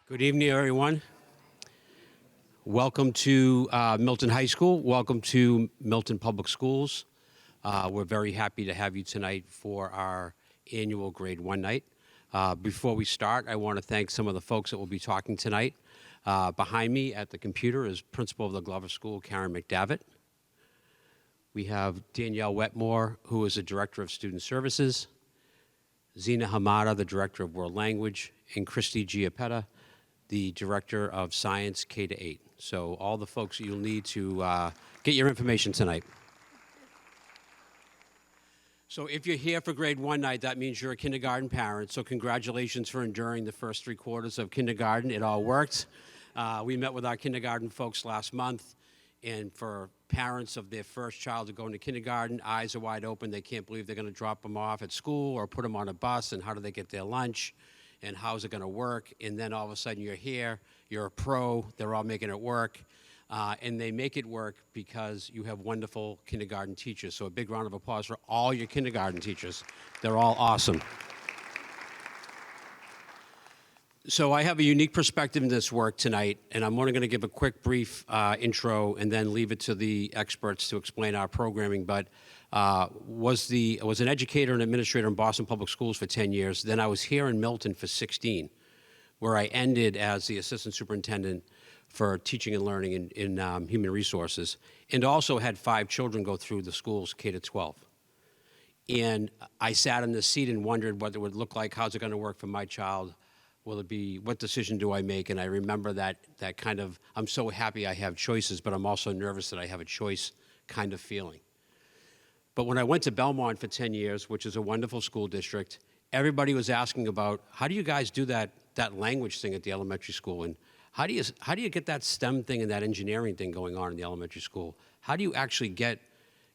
Good evening, everyone. Welcome to Milton High School. Welcome to Milton Public Schools. We're very happy to have you tonight for our annual Grade 1 night. Before we start, I want to thank some of the folks that will be talking tonight. Behind me at the computer is Principal of the Glover School, Karen McDavitt. We have Danielle Wetmore, who is the Director of Student Services, Zina Hamada, the Director of World Language, and Christy Giappetta, the Director of Science K-8. So all the folks you'll need to get your information tonight. So if you're here for Grade 1 night, that means you're a kindergarten parent. So congratulations for enduring the first 3 quarters of kindergarten. It all worked. We met with our kindergarten folks last month. And for parents of their first child to go into kindergarten, eyes are wide open. They can't believe they're going to drop them off at school or put them on a bus, and how do they get their lunch, and how's it going to work? And then all of a sudden you're here, you're a pro, they're all making it work. And they make it work because you have wonderful kindergarten teachers. So a big round of applause for all your kindergarten teachers. They're all awesome. So I have a unique perspective in this work tonight, and I'm only going to give a quick, brief intro and then leave it to the experts to explain our programming. But was an educator and administrator in Boston Public Schools for 10 years. Then I was here in Milton for 16, where I ended as the assistant superintendent for teaching and learning in human resources, and also had 5 children go through the schools K to 12. And I sat in this seat and wondered what it would look like. How's it going to work for my child? Will it be, what decision do I make? And I remember that kind of, I'm so happy I have choices, but I'm also nervous that I have a choice kind of feeling. But when I went to Belmont for 10 years, which is a wonderful school district, everybody was asking about, how do you guys do that language thing at the elementary school? And how do you get that STEM thing and that engineering thing going on in the elementary school? How do you actually get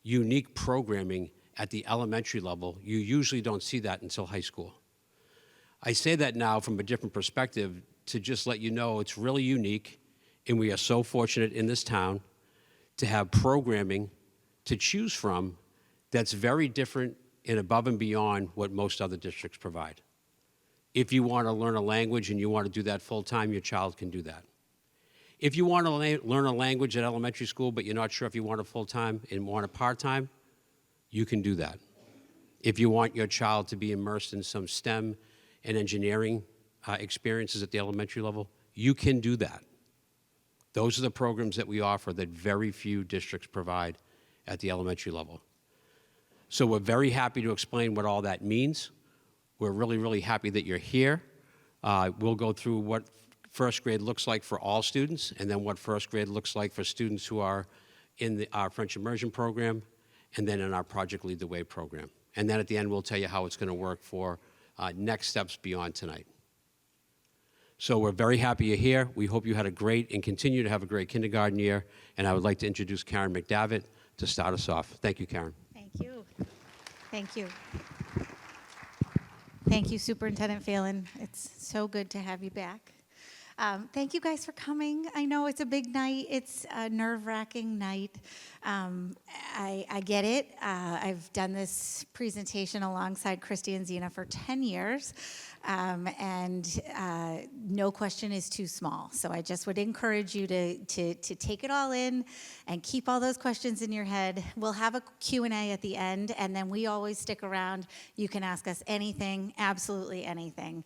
unique programming at the elementary level? You usually don't see that until high school. I say that now from a different perspective to just let you know it's really unique, and we are so fortunate in this town to have programming to choose from that's very different and above and beyond what most other districts provide. If you want to learn a language and you want to do that full-time, your child can do that. If you want to learn a language at elementary school, but you're not sure if you want it full-time and want it part-time, you can do that. If you want your child to be immersed in some STEM and engineering experiences at the elementary level, you can do that. Those are the programs that we offer that very few districts provide at the elementary level. So we're very happy to explain what all that means. We're really, really happy that you're here. We'll go through what first grade looks like for all students, and then what first grade looks like for students who are in our French immersion program, and then in our Project Lead the Way program. And then at the end, we'll tell you how it's going to work for next steps beyond tonight. So we're very happy you're here. We hope you had a great and continue to have a great kindergarten year. And I would like to introduce Karen McDavitt to start us off. Thank you, Karen. Thank you. Thank you. Thank you, Superintendent Phelan. It's so good to have you back. Thank you guys for coming. I know it's a big night. It's a nerve-wracking night. I get it. I've done this presentation alongside Christy and Zina for 10 years, and no question is too small. So I just would encourage you to take it all in and keep all those questions in your head. We'll have a Q&A at the end, and then we always stick around. You can ask us anything, absolutely anything,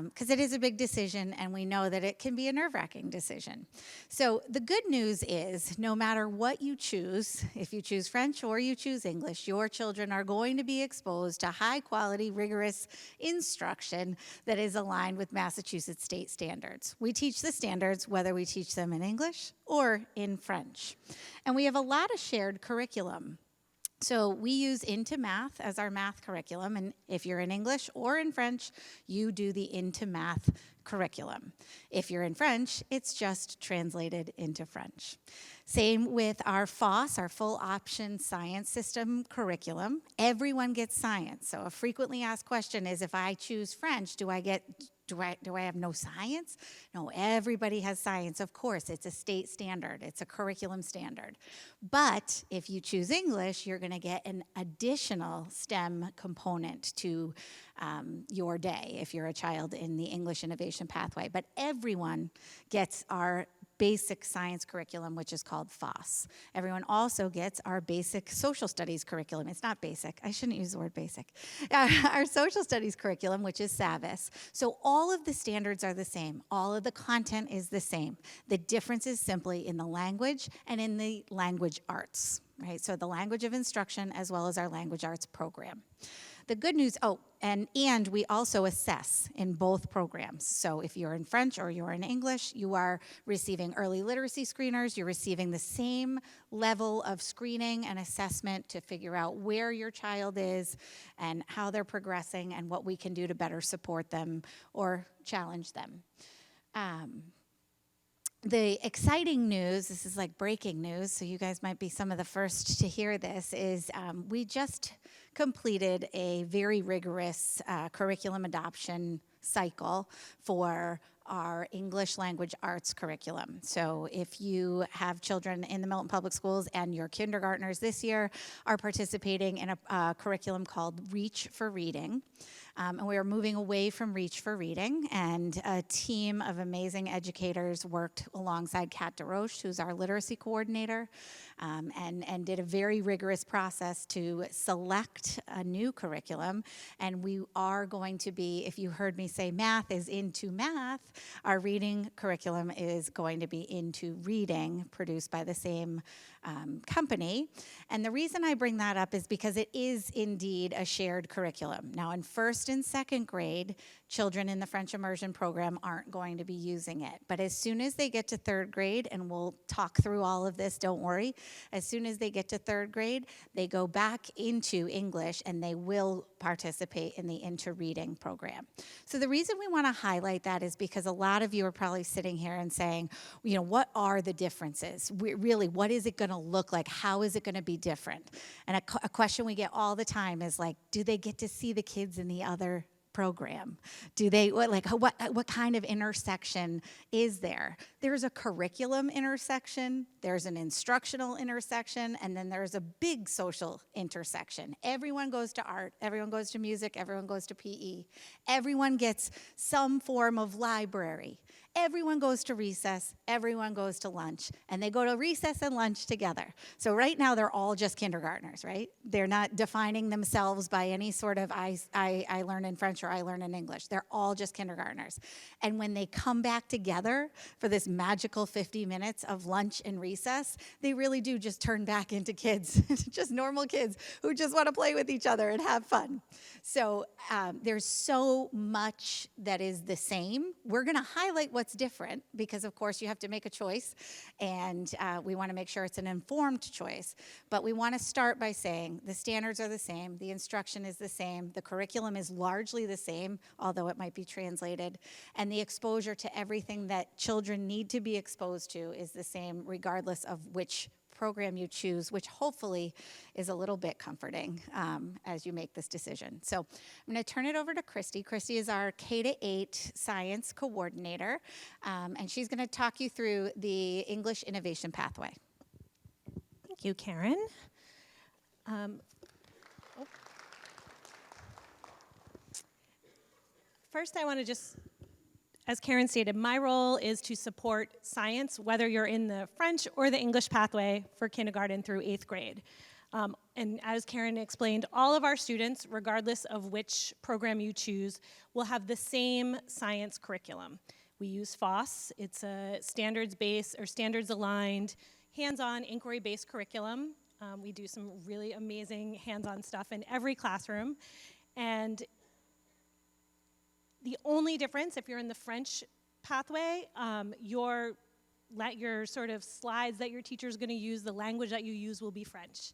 because it is a big decision, and we know that it can be a nerve-wracking decision. So the good news is, no matter what you choose, if you choose French or you choose English, your children are going to be exposed to high-quality, rigorous instruction that is aligned with Massachusetts state standards. We teach the standards whether we teach them in English or in French. And we have a lot of shared curriculum. So we use Into Math as our math curriculum, and if you're in English or in French, you do the Into Math curriculum. If you're in French, it's just translated into French. Same with our FOSS, our full option science system curriculum. Everyone gets science. So a frequently asked question is, if I choose French, do do I have no science? No, everybody has science. Of course, it's a state standard. It's a curriculum standard. But if you choose English, you're going to get an additional STEM component to your day if you're a child in the English innovation pathway. But everyone gets our basic science curriculum, which is called FOSS. Everyone also gets our basic social studies curriculum. It's not basic. I shouldn't use the word basic. Our social studies curriculum, which is SAVIS. So all of the standards are the same. All of the content is the same. The difference is simply in the language and in the language arts, right? So the language of instruction as well as our language arts program. The good news, and we also assess in both programs. So if you're in French or you're in English, you are receiving early literacy screeners. You're receiving the same level of screening and assessment to figure out where your child is and how they're progressing and what we can do to better support them or challenge them. The exciting news, this is like breaking news, so you guys might be some of the first to hear this, is we just completed a very rigorous curriculum adoption cycle for our English language arts curriculum. So if you have children in the Milton Public Schools and your kindergartners this year are participating in a curriculum called Reach for Reading. And we are moving away from Reach for Reading, and a team of amazing educators worked alongside Kat DeRoche, who's our literacy coordinator, and did a very rigorous process to select a new curriculum. And we are going to be, if you heard me say math is into math, our reading curriculum is going to be into reading, produced by the same company. And the reason I bring that up is because it is indeed a shared curriculum. Now, in first and second grade, children in the French immersion program aren't going to be using it. But as soon as they get to third grade, and we'll talk through all of this, don't worry, as soon as they get to third grade, they go back into English and they will participate in the into reading program. So the reason we want to highlight that is because a lot of you are probably sitting here and saying, you know, what are the differences? Really, what is it going to look like? How is it going to be different? And a question we get all the time is like, do they get to see the kids in the other program? Do they, what kind of intersection is there? There's a curriculum intersection, there's an instructional intersection, and then there's a big social intersection. Everyone goes to art, everyone goes to music, everyone goes to PE. Everyone gets some form of library. Everyone goes to recess, everyone goes to lunch, and they go to recess and lunch together. So right now they're all just kindergartners, right? They're not defining themselves by any sort of I learn in French or I learn in English. They're all just kindergartners. And when they come back together for this magical 50 minutes of lunch and recess, they really do just turn back into kids, just normal kids who just want to play with each other and have fun. So there's so much that is the same. We're going to highlight what's different because, of course, you have to make a choice, and we want to make sure it's an informed choice. But we want to start by saying the standards are the same, the instruction is the same, the curriculum is largely the same, although it might be translated, and the exposure to everything that children need to be exposed to is the same regardless of which program you choose, which hopefully is a little bit comforting as you make this decision. So I'm going to turn it over to Christy. Christy is our K-8 science coordinator, and she's going to talk you through the English innovation pathway. Thank you, Karen. First, I want to just, as Karen stated, my role is to support science, whether you're in the French or the English pathway for kindergarten through 8th grade. And as Karen explained, all of our students, regardless of which program you choose, will have the same science curriculum. We use FOSS. It's a standards-based or standards-aligned, hands-on, inquiry-based curriculum. We do some really amazing hands-on stuff in every classroom. And the only difference, if you're in the French pathway, your sort of slides that your teacher is going to use, the language that you use will be French.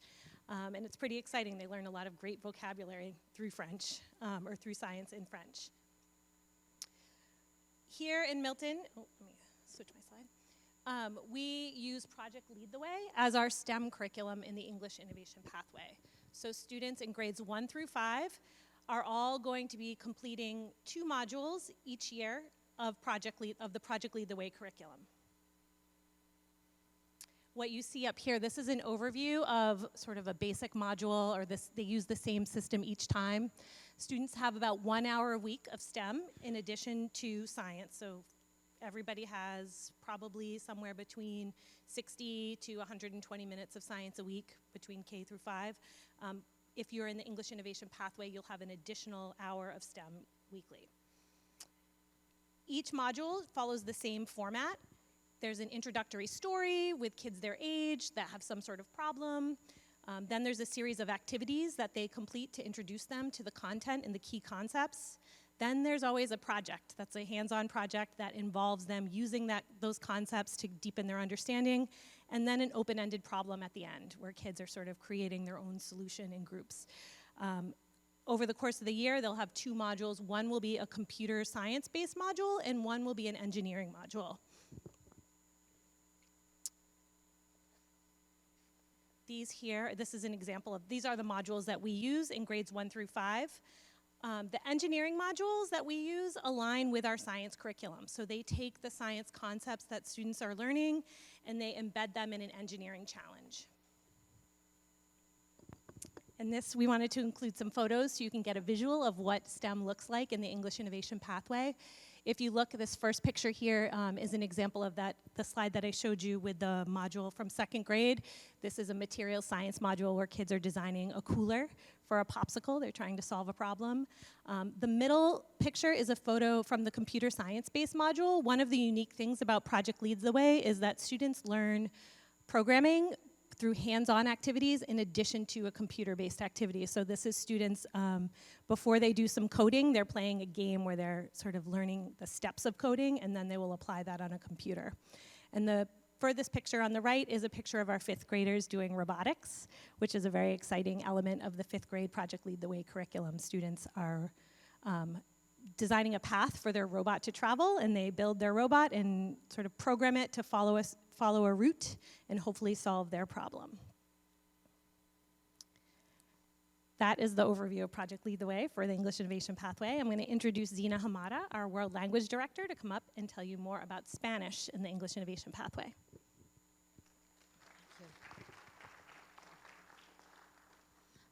And it's pretty exciting. They learn a lot of great vocabulary through French, or through science in French. Here in Milton, let me switch my slide. We use Project Lead the Way as our STEM curriculum in the English Innovation Pathway. So students in grades 1 through 5 are all going to be completing 2 modules each year of the Project Lead the Way curriculum. What you see up here, this is an overview of sort of a basic module, or they use the same system each time. Students have about 1 hour a week of STEM in addition to science. So everybody has probably somewhere between 60 to 120 minutes of science a week between K through 5. If you're in the English Innovation Pathway, you'll have an additional hour of STEM weekly. Each module follows the same format. There's an introductory story with kids their age that have some sort of problem. Then there's a series of activities that they complete to introduce them to the content and the key concepts. Then there's always a project. That's a hands-on project that involves them using those concepts to deepen their understanding. And then an open-ended problem at the end, where kids are sort of creating their own solution in groups. Over the course of the year, they'll have 2 modules. One will be a computer science-based module, and one will be an engineering module. This is an example of, these are the modules that we use in grades 1 through 5. The engineering modules that we use align with our science curriculum. So they take the science concepts that students are learning and they embed them in an engineering challenge. And this, we wanted to include some photos so you can get a visual of what STEM looks like in the English Innovation Pathway. If you look, this first picture here is an example of the slide that I showed you with the module from 2nd grade. This is a material science module where kids are designing a cooler for a popsicle. They're trying to solve a problem. The middle picture is a photo from the computer science-based module. One of the unique things about Project Leads the Way is that students learn programming through hands-on activities in addition to a computer-based activity. So this is students, before they do some coding, they're playing a game where they're sort of learning the steps of coding, and then they will apply that on a computer. And the furthest picture on the right is a picture of our 5th graders doing robotics, which is a very exciting element of the 5th grade Project Lead the Way curriculum. Students are designing a path for their robot to travel, and they build their robot and sort of program it to follow a route and hopefully solve their problem. That is the overview of Project Lead the Way for the English Innovation Pathway. I'm going to introduce Zina Hamada, our World Language Director, to come up and tell you more about Spanish in the English Innovation Pathway.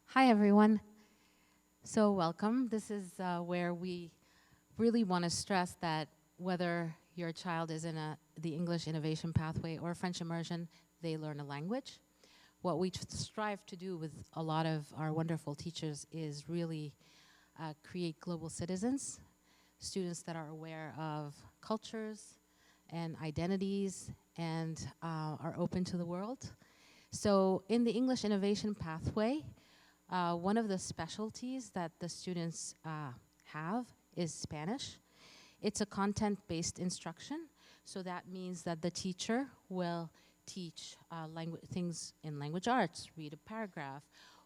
Hi, everyone. So welcome. This is where we really want to stress that whether your child is in the English Innovation Pathway or French Immersion, they learn a language. What we strive to do with a lot of our wonderful teachers is really create global citizens, students that are aware of cultures and identities and are open to the world. So in the English Innovation Pathway, one of the specialties that the students have is Spanish. It's a content-based instruction, so that means that the teacher will teach things in language arts, read a paragraph,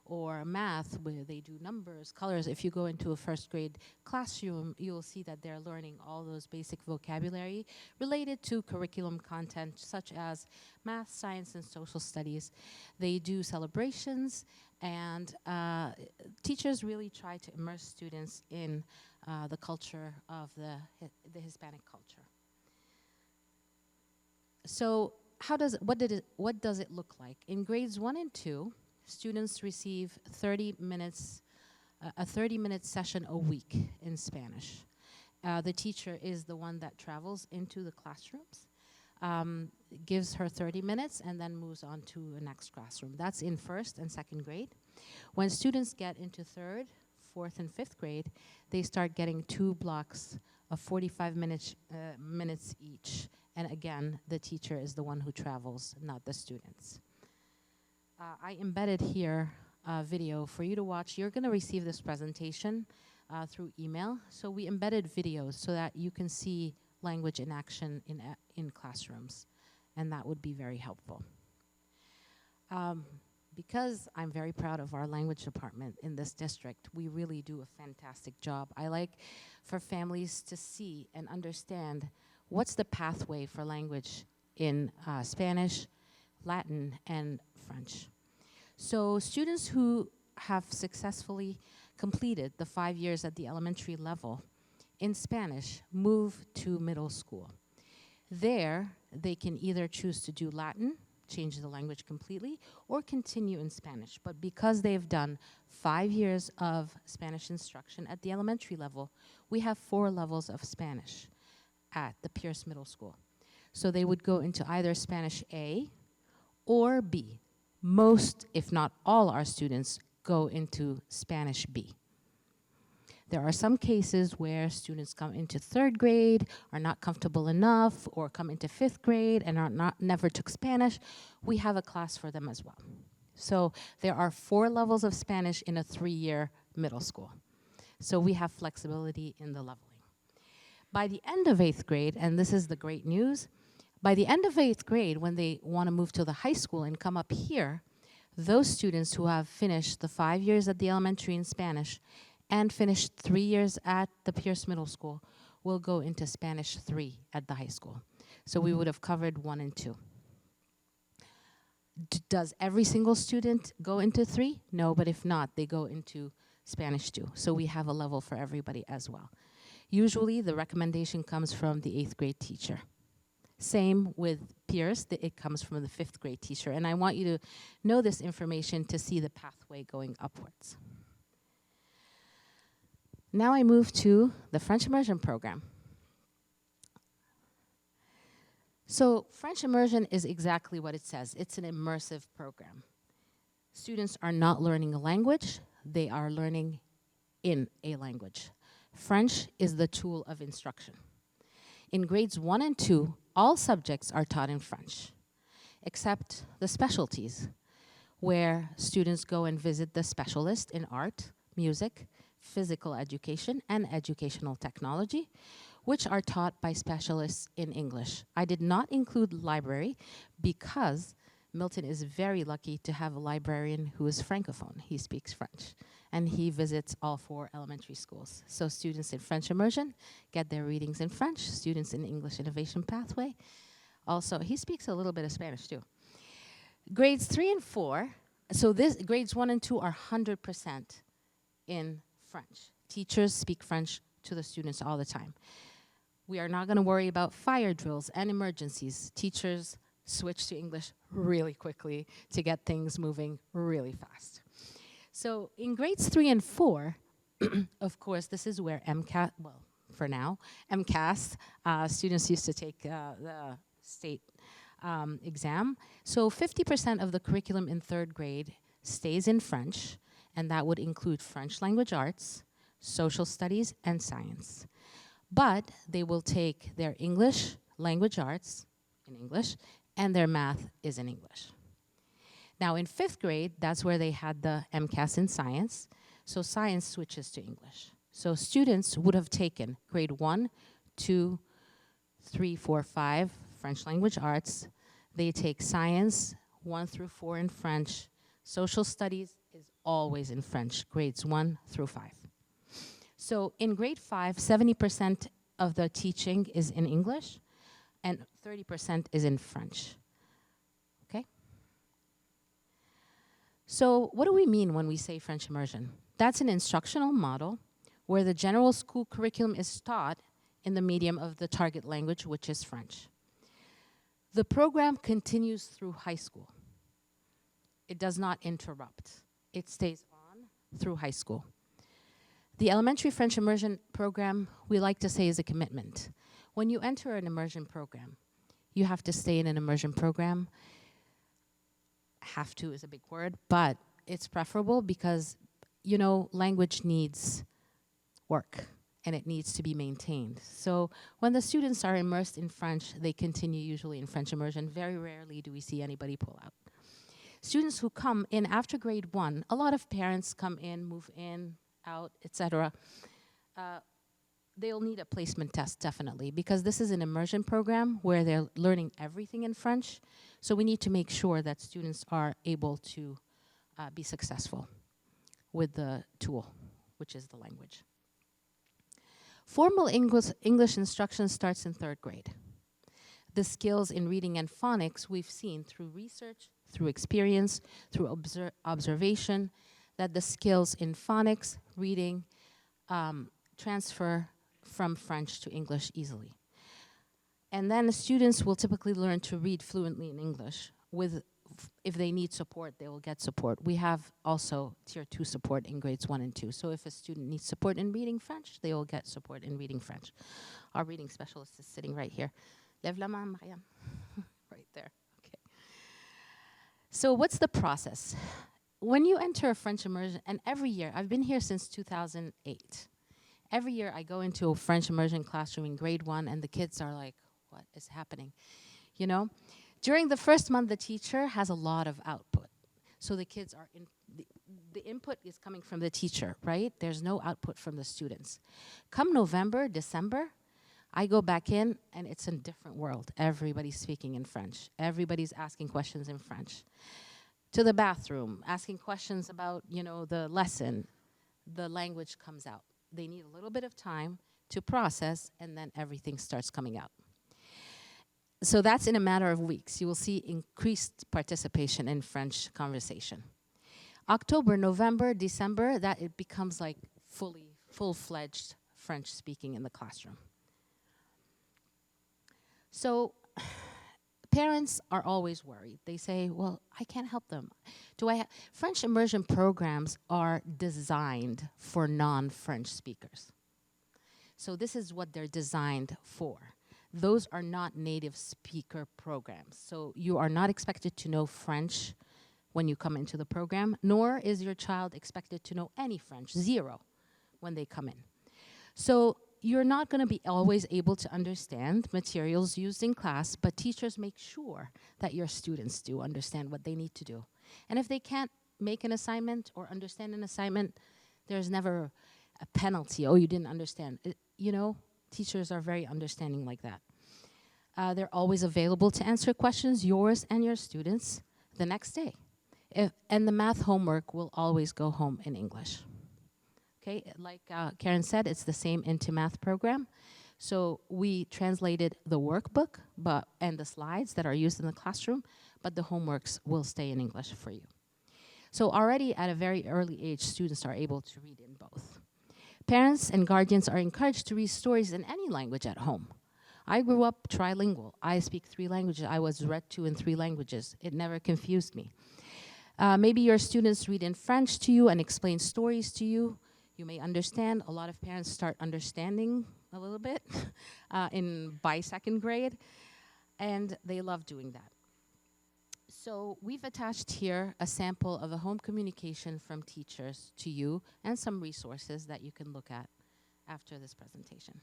or math where they do numbers, colors. If you go into a 1st grade classroom, you'll see that they're learning all those basic vocabulary related to curriculum content such as math, science, and social studies. They do celebrations, and teachers really try to immerse students in the culture of the Hispanic culture. So what does it look like? In grades 1 and 2, students receive 30 minutes, a 30-minute session a week in Spanish. The teacher is the one that travels into the classrooms, gives her 30 minutes, and then moves on to the next classroom. That's in 1st and 2nd grade. When students get into 3rd, 4th, and 5th grade, they start getting 2 blocks of 45 minutes each. And again, the teacher is the one who travels, not the students. I embedded here a video for you to watch. You're going to receive this presentation through email. So we embedded videos so that you can see language in action in classrooms. And that would be very helpful. Because I'm very proud of our language department in this district, we really do a fantastic job. I like for families to see and understand what's the pathway for language in Spanish, Latin, and French. So students who have successfully completed the 5 years at the elementary level in Spanish move to middle school. There, they can either choose to do Latin, change the language completely, or continue in Spanish. But because they've done 5 years of Spanish instruction at the elementary level, we have 4 levels of Spanish at the Pierce Middle School. So they would go into either Spanish A or B. Most, if not all, our students go into Spanish B. There are some cases where students come into 3rd grade, are not comfortable enough, or come into 5th grade and never took Spanish. We have a class for them as well. So there are 4 levels of Spanish in a 3-year middle school. So we have flexibility in the leveling. By the end of 8th grade, and this is the great news, by the end of 8th grade, when they want to move to the high school and come up here, those students who have finished the 5 years at the elementary in Spanish and finished 3 years at the Pierce Middle School will go into Spanish 3 at the high school. So we would have covered 1 and 2. Does every single student go into 3? No, but if not, they go into Spanish 2. So we have a level for everybody as well. Usually the recommendation comes from the 8th grade teacher. Same with Pierce, it comes from the 5th grade teacher. And I want you to know this information to see the pathway going upwards. Now I move to the French Immersion Program. So French Immersion is exactly what it says. It's an immersive program. Students are not learning a language, they are learning in a language. French is the tool of instruction. In grades 1 and 2, all subjects are taught in French, except the specialties, where students go and visit the specialist in art, music, physical education, and educational technology, which are taught by specialists in English. I did not include library because Milton is very lucky to have a librarian who is Francophone. He speaks French, and he visits all 4 elementary schools. So students in French Immersion get their readings in French, students in English Innovation Pathway. Also, he speaks a little bit of Spanish too. Grades 3 and 4, so grades 1 and 2 are 100% in French. Teachers speak French to the students all the time. We are not going to worry about fire drills and emergencies. Teachers switch to English really quickly to get things moving really fast. So in grades 3 and 4, of course, this is where MCAS, well, for now, MCAS, students used to take the state exam. So 50% of the curriculum in 3rd grade stays in French, and that would include French language arts, social studies, and science. But they will take their English language arts in English, and their math is in English. Now in 5th grade, that's where they had the MCAS in science, so science switches to English. So students would have taken grade 1, 2, 3, 4, 5, French language arts. They take science, 1 through 4 in French. Social studies is always in French, grades 1 through 5. So in grade 5, 70% of the teaching is in English, and 30% is in French. Okay? So what do we mean when we say French immersion? That's an instructional model where the general school curriculum is taught in the medium of the target language, which is French. The program continues through high school. It does not interrupt. It stays on through high school. The elementary French immersion program, we like to say, is a commitment. When you enter an immersion program, you have to stay in an immersion program. Have to is a big word, but it's preferable because, you know, language needs work and it needs to be maintained. So when the students are immersed in French, they continue usually in French immersion. Very rarely do we see anybody pull out. Students who come in after grade 1, a lot of parents come in, move in, out, etc. They'll need a placement test, definitely, because this is an immersion program where they're learning everything in French. So we need to make sure that students are able to be successful with the tool, which is the language. Formal English instruction starts in 3rd grade. The skills in reading and phonics we've seen through research, through experience, through observation, that the skills in phonics, reading, transfer from French to English easily. And then the students will typically learn to read fluently in English. If they need support, they will get support. We have also Tier 2 support in grades 1 and 2. So if a student needs support in reading French, they will get support in reading French. Our reading specialist is sitting right here. Lève la main, Mariam. Right there. Okay. So what's the process? When you enter a French immersion, and every year, I've been here since 2008. Every year I go into a French immersion classroom in grade 1 and the kids are like, what is happening? You know? During the first month, the teacher has a lot of output. So the kids are the input is coming from the teacher, right? There's no output from the students. Come November, December, I go back in and it's a different world. Everybody's speaking in French. Everybody's asking questions in French. To the bathroom, asking questions about, you know, the lesson. The language comes out. They need a little bit of time to process and then everything starts coming out. So that's in a matter of weeks. You will see increased participation in French conversation. October, November, December, that it becomes like full-fledged French speaking in the classroom. So parents are always worried. They say, well, I can't help them. French immersion programs are designed for non-French speakers. So this is what they're designed for. Those are not native speaker programs. So you are not expected to know French when you come into the program, nor is your child expected to know any French, 0, when they come in. So you're not going to be always able to understand materials used in class, but teachers make sure that your students do understand what they need to do. And if they can't make an assignment or understand an assignment, there's never a penalty. Oh, you didn't understand. You know, teachers are very understanding like that. They're always available to answer questions, yours and your students, the next day. And the math homework will always go home in English. Okay, like Karen said, it's the same Into Math program. So we translated the workbook and the slides that are used in the classroom, but the homeworks will stay in English for you. So already at a very early age, students are able to read in both. Parents and guardians are encouraged to read stories in any language at home. I grew up trilingual. I speak 3 languages. I was read to in 3 languages. It never confused me. Maybe your students read in French to you and explain stories to you. You may understand. A lot of parents start understanding a little bit by 2nd grade, and they love doing that. So we've attached here a sample of a home communication from teachers to you and some resources that you can look at after this presentation.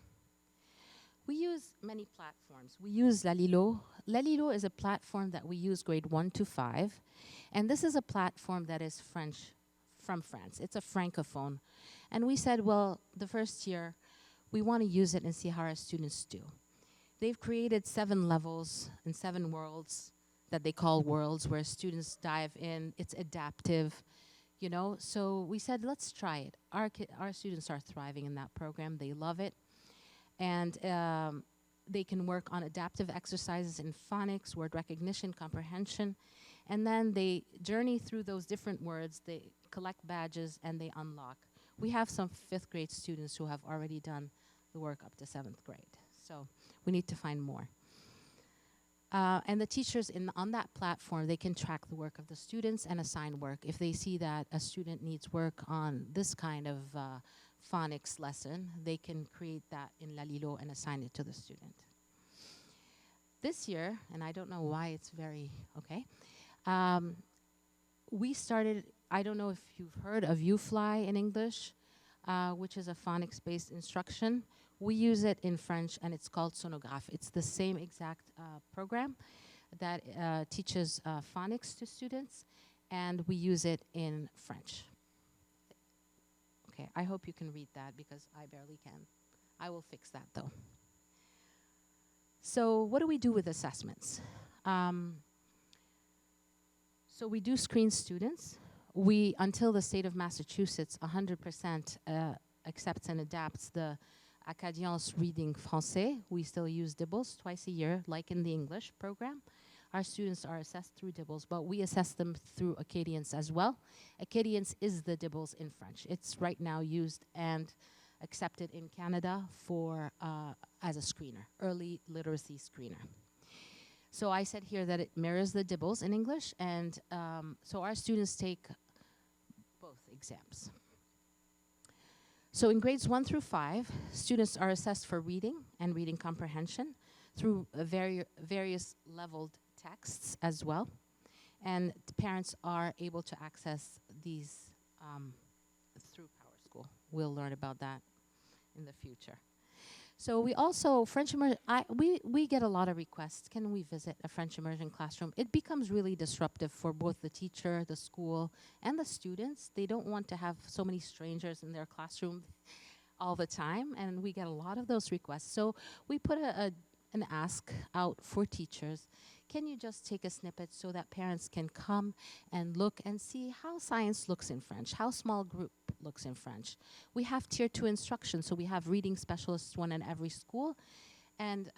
We use many platforms. We use Lalilo. Lalilo is a platform that we use grade 1 to 5, and this is a platform that is French from France. It's a francophone. And we said, well, the first year, we want to use it and see how our students do. They've created 7 levels and 7 worlds that they call worlds, where students dive in. It's adaptive, you know. So we said, let's try it. Our students are thriving in that program. They love it. And they can work on adaptive exercises in phonics, word recognition, comprehension. And then they journey through those different words. They collect badges, and they unlock. We have some 5th grade students who have already done the work up to 7th grade. So we need to find more. And the teachers on that platform, they can track the work of the students and assign work. If they see that a student needs work on this kind of phonics lesson, they can create that in Lalilo and assign it to the student. This year, and I don't know why it's very, okay, we started, I don't know if you've heard of UFly in English, which is a phonics-based instruction. We use it in French, and it's called Sonographe. It's the same exact program that teaches phonics to students, and we use it in French. Okay, I hope you can read that because I barely can. I will fix that, though. So what do we do with assessments? So we do screen students. Until the state of Massachusetts 100% accepts and adapts the Acadiens reading français, we still use DIBELS twice a year, like in the English program. Our students are assessed through DIBELS, but we assess them through Acadience as well. Acadience is the DIBELS in French. It's right now used and accepted in Canada for as a screener, early literacy screener. So I said here that it mirrors the DIBELS in English, and so our students take both exams. So in grades 1 through 5, students are assessed for reading and reading comprehension through various leveled texts as well. And the parents are able to access these through PowerSchool. We'll learn about that in the future. So we also, French immersion, we get a lot of requests. Can we visit a French immersion classroom? It becomes really disruptive for both the teacher, the school, and the students. They don't want to have so many strangers in their classroom all the time, and we get a lot of those requests. So we put an ask out for teachers. Can you just take a snippet so that parents can come and look and see how science looks in French, how small group looks in French. We have tier 2 instruction, so we have reading specialists, one in every school, and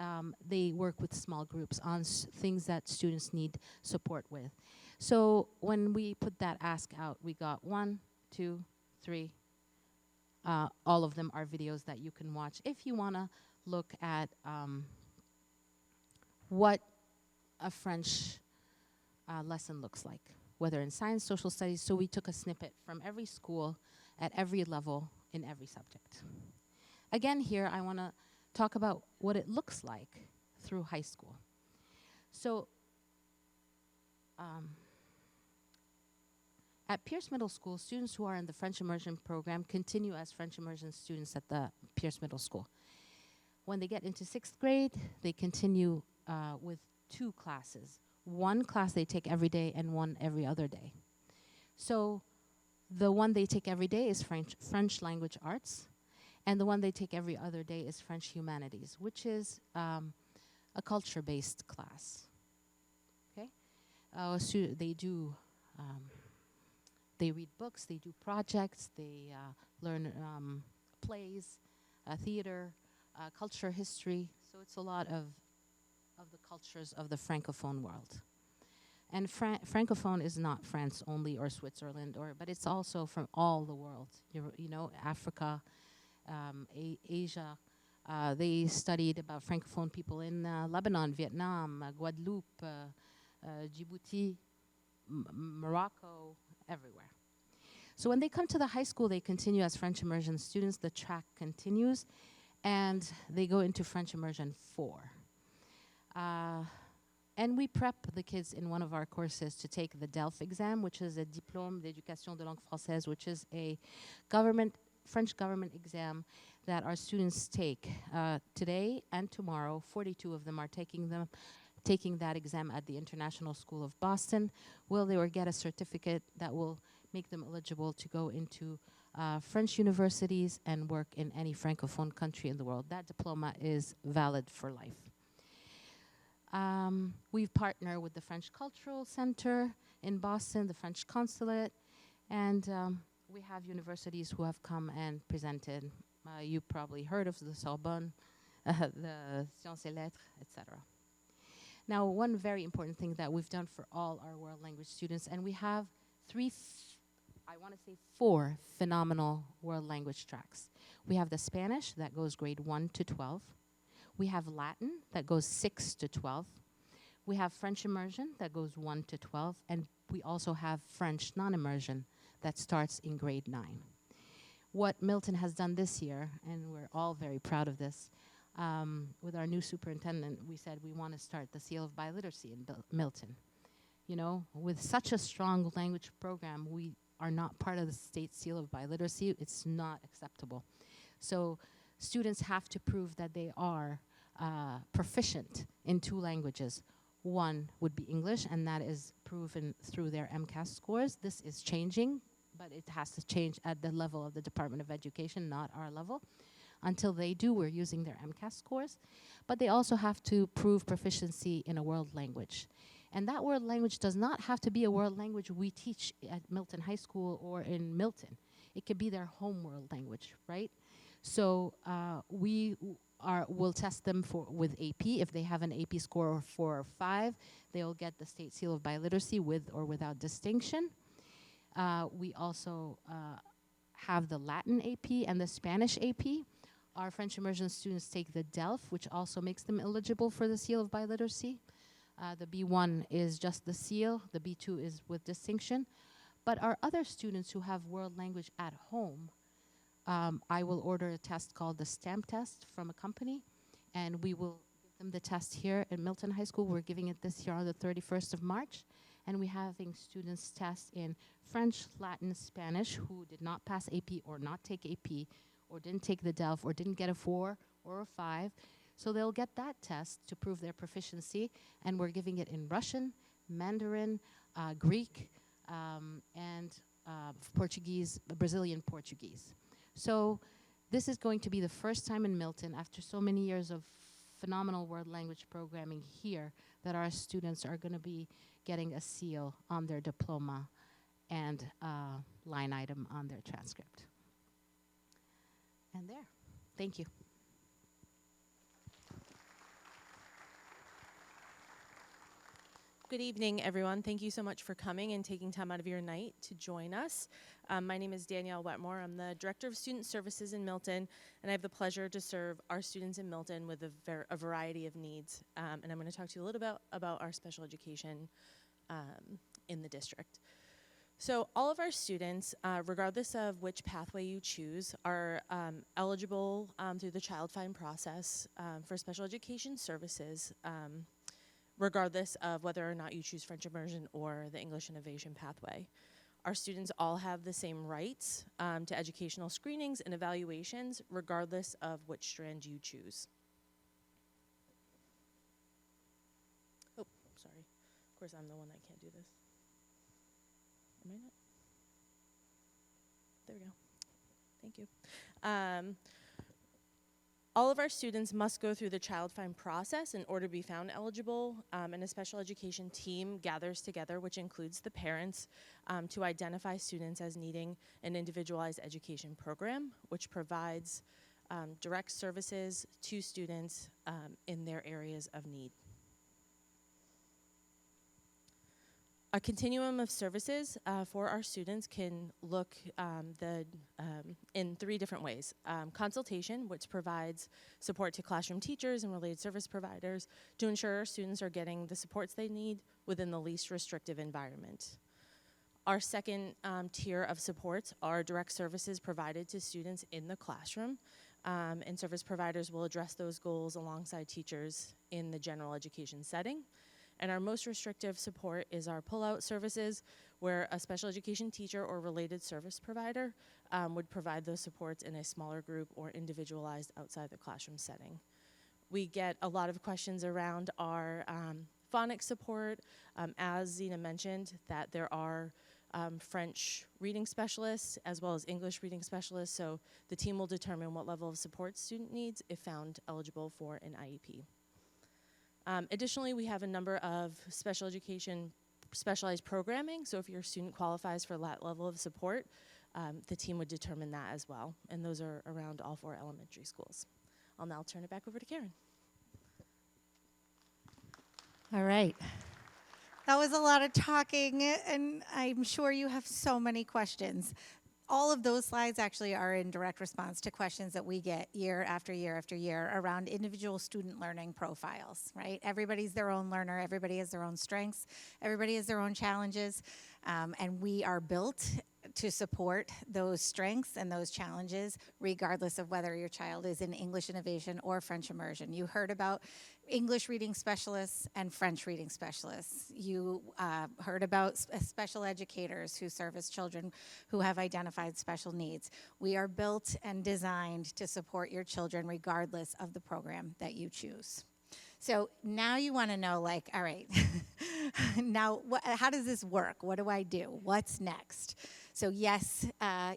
they work with small groups on things that students need support with. So when we put that ask out, we got 1, 2, 3. All of them are videos that you can watch if you want to look at what a French lesson looks like, whether in science, social studies. So we took a snippet from every school at every level in every subject. Again, here I want to talk about what it looks like through high school. So at Pierce Middle School, students who are in the French immersion program continue as French immersion students at the Pierce Middle School. When they get into 6th grade, they continue with 2 classes. 1 class they take every day and 1 every other day. So the one they take every day is French language arts, and the one they take every other day is French humanities, which is a culture-based class. Okay, so they do, they read books, they do projects, they learn plays, theater, culture, history. So it's a lot of the cultures of the Francophone world. And Francophone is not France only or Switzerland, but it's also from all the world. You know, Africa, Asia. They studied about Francophone people in Lebanon, Vietnam, Guadeloupe, Djibouti, Morocco, everywhere. So when they come to the high school, they continue as French immersion students. The track continues, and they go into French immersion 4. And we prep the kids in one of our courses to take the DELF exam, which is a Diplôme d'éducation de langue française, which is a French government exam that our students take today and tomorrow. 42 of them are taking that exam at the International School of Boston. Will they get a certificate that will make them eligible to go into French universities and work in any Francophone country in the world. That diploma is valid for life. We've partnered with the French Cultural Center in Boston, the French Consulate, and we have universities who have come and presented. You probably heard of the Sorbonne, the Sciences et Lettres, etc. Now, one very important thing that we've done for all our world language students, and we have 4 phenomenal world language tracks. We have the Spanish that goes grade 1 to 12. We have Latin that goes 6 to 12. We have French immersion that goes 1 to 12. And we also have French non-immersion that starts in grade 9. What Milton has done this year, and we're all very proud of this, with our new superintendent, we said we want to start the Seal of Biliteracy in Milton. You know, with such a strong language program, we are not part of the state seal of biliteracy. It's not acceptable. So students have to prove that they are proficient in 2 languages. One would be English, and that is proven through their MCAS scores. This is changing, but it has to change at the level of the Department of Education, not our level. Until they do, we're using their MCAS scores. But they also have to prove proficiency in a world language. And that world language does not have to be a world language we teach at Milton High School or in Milton. It could be their home world language, right? So we will test them with AP. If they have an AP score of 4 or 5, they'll get the State Seal of Biliteracy with or without distinction. We also have the Latin AP and the Spanish AP. Our French immersion students take the DELF, which also makes them eligible for the Seal of Biliteracy. The B1 is just the seal, the B2 is with distinction. But our other students who have world language at home, I will order a test called the STAMP test from a company, and we will give them the test here at Milton High School. We're giving it this year on the 31st of March, and we're having students test in French, Latin, Spanish, who did not pass AP or not take AP, or didn't take the DELF, or didn't get a 4 or a 5. So they'll get that test to prove their proficiency, and we're giving it in Russian, Mandarin, Greek, and Portuguese, Brazilian Portuguese. So this is going to be the first time in Milton, after so many years of phenomenal world language programming here, that our students are going to be getting a seal on their diploma and a line item on their transcript. And there. Thank you. Good evening, everyone. Thank you so much for coming and taking time out of your night to join us. My name is Danielle Wetmore. I'm the Director of Student Services in Milton, and I have the pleasure to serve our students in Milton with a variety of needs. And I'm going to talk to you a little bit about our special education in the district. So all of our students, regardless of which pathway you choose, are eligible through the Child Find process for special education services, regardless of whether or not you choose French immersion or the English innovation pathway. Our students all have the same rights to educational screenings and evaluations, regardless of which strand you choose. Oh, sorry. Of course, I'm the one that can't do this. Am I not? There we go. Thank you. All of our students must go through the Child Find process in order to be found eligible, and a special education team gathers together, which includes the parents, to identify students as needing an individualized education program, which provides direct services to students in their areas of need. A continuum of services for our students can look in 3 different ways. Consultation, which provides support to classroom teachers and related service providers to ensure our students are getting the supports they need within the least restrictive environment. Our second tier of supports are direct services provided to students in the classroom, and service providers will address those goals alongside teachers in the general education setting. And our most restrictive support is our pull-out services, where a special education teacher or related service provider would provide those supports in a smaller group or individualized outside the classroom setting. We get a lot of questions around our phonics support. As Zena mentioned, that there are French reading specialists as well as English reading specialists, so the team will determine what level of support student needs if found eligible for an IEP. Additionally, we have a number of special education specialized programming, so if your student qualifies for that level of support, the team would determine that as well, and those are around all 4 elementary schools. I'll now turn it back over to Karen. All right. That was a lot of talking, and I'm sure you have so many questions. All of those slides actually are in direct response to questions that we get year after year after year around individual student learning profiles, right? Everybody's their own learner, everybody has their own strengths, everybody has their own challenges, and we are built to support those strengths and those challenges regardless of whether your child is in English innovation or French immersion. You heard about English reading specialists and French reading specialists. You heard about special educators who service children who have identified special needs. We are built and designed to support your children regardless of the program that you choose. So now you want to know, like, all right, now how does this work? What do I do? What's next? So yes,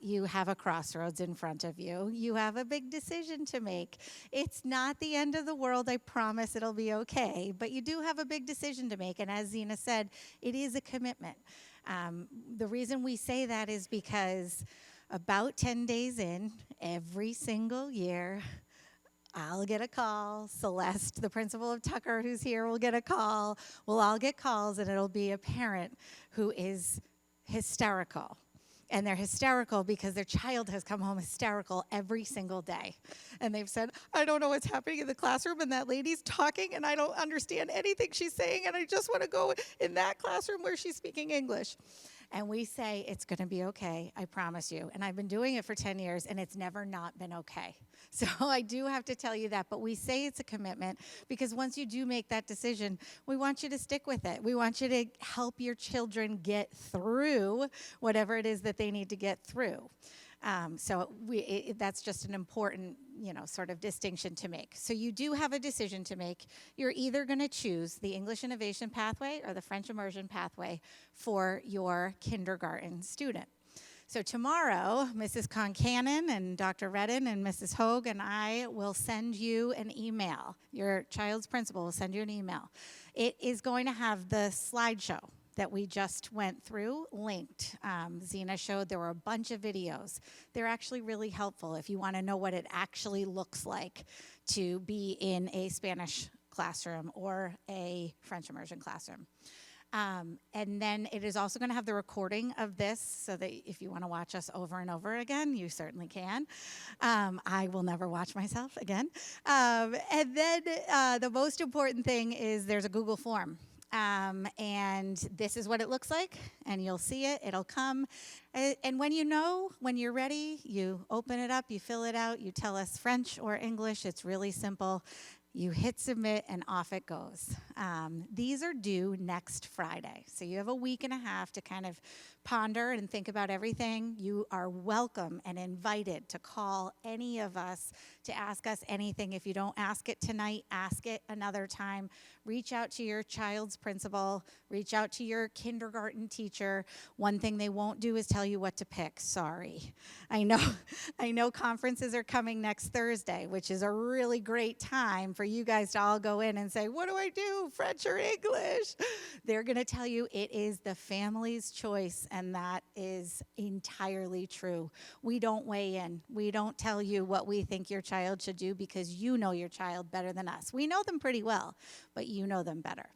you have a crossroads in front of you. You have a big decision to make. It's not the end of the world. I promise it'll be okay. But you do have a big decision to make. And as Zena said, it is a commitment. The reason we say that is because about 10 days in, every single year, I'll get a call. Celeste, the principal of Tucker, who's here, will get a call. We'll all get calls, and it'll be a parent who is hysterical. And they're hysterical because their child has come home hysterical every single day. And they've said, I don't know what's happening in the classroom, and that lady's talking, and I don't understand anything she's saying, and I just want to go in that classroom where she's speaking English. And we say, it's going to be okay, I promise you. And I've been doing it for 10 years, and it's never not been okay. So I do have to tell you that. But we say it's a commitment because once you do make that decision, we want you to stick with it. We want you to help your children get through whatever it is that they need to get through. That's just an important, sort of distinction to make. So you do have a decision to make. You're either going to choose the English Innovation Pathway or the French Immersion Pathway for your kindergarten student. So tomorrow, Mrs. Concannon and Dr. Redden and Mrs. Hogue and I will send you an email. Your child's principal will send you an email. It is going to have the slideshow that we just went through linked. Zena showed there were a bunch of videos. They're actually really helpful if you want to know what it actually looks like to be in a Spanish classroom or a French immersion classroom. And then it is also going to have the recording of this so that if you want to watch us over and over again, you certainly can. I will never watch myself again. And then the most important thing is there's a Google form. And this is what it looks like, and you'll see it, it'll come. And when you're ready, you open it up, you fill it out, you tell us French or English, it's really simple. You hit submit, and off it goes. These are due next Friday, so you have a week and a half to kind of ponder and think about everything. You are welcome and invited to call any of us to ask us anything. If you don't ask it tonight, ask it another time. Reach out to your child's principal. Reach out to your kindergarten teacher. One thing they won't do is tell you what to pick. Sorry. I know conferences are coming next Thursday, which is a really great time for you guys to all go in and say, what do I do, French or English? They're going to tell you it is the family's choice, and that is entirely true. We don't weigh in. We don't tell you what we think your child should do because you know your child better than us. We know them pretty well, but you know them better.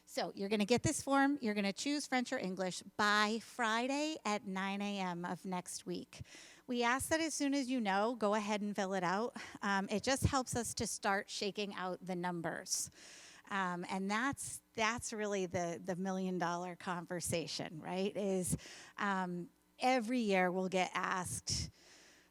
So you're going to get this form. You're going to choose French or English by Friday at 9 a.m. of next week. We ask that as soon as you know, go ahead and fill it out. It just helps us to start shaking out the numbers. And that's really the $1 million conversation, right? Is every year we'll get asked,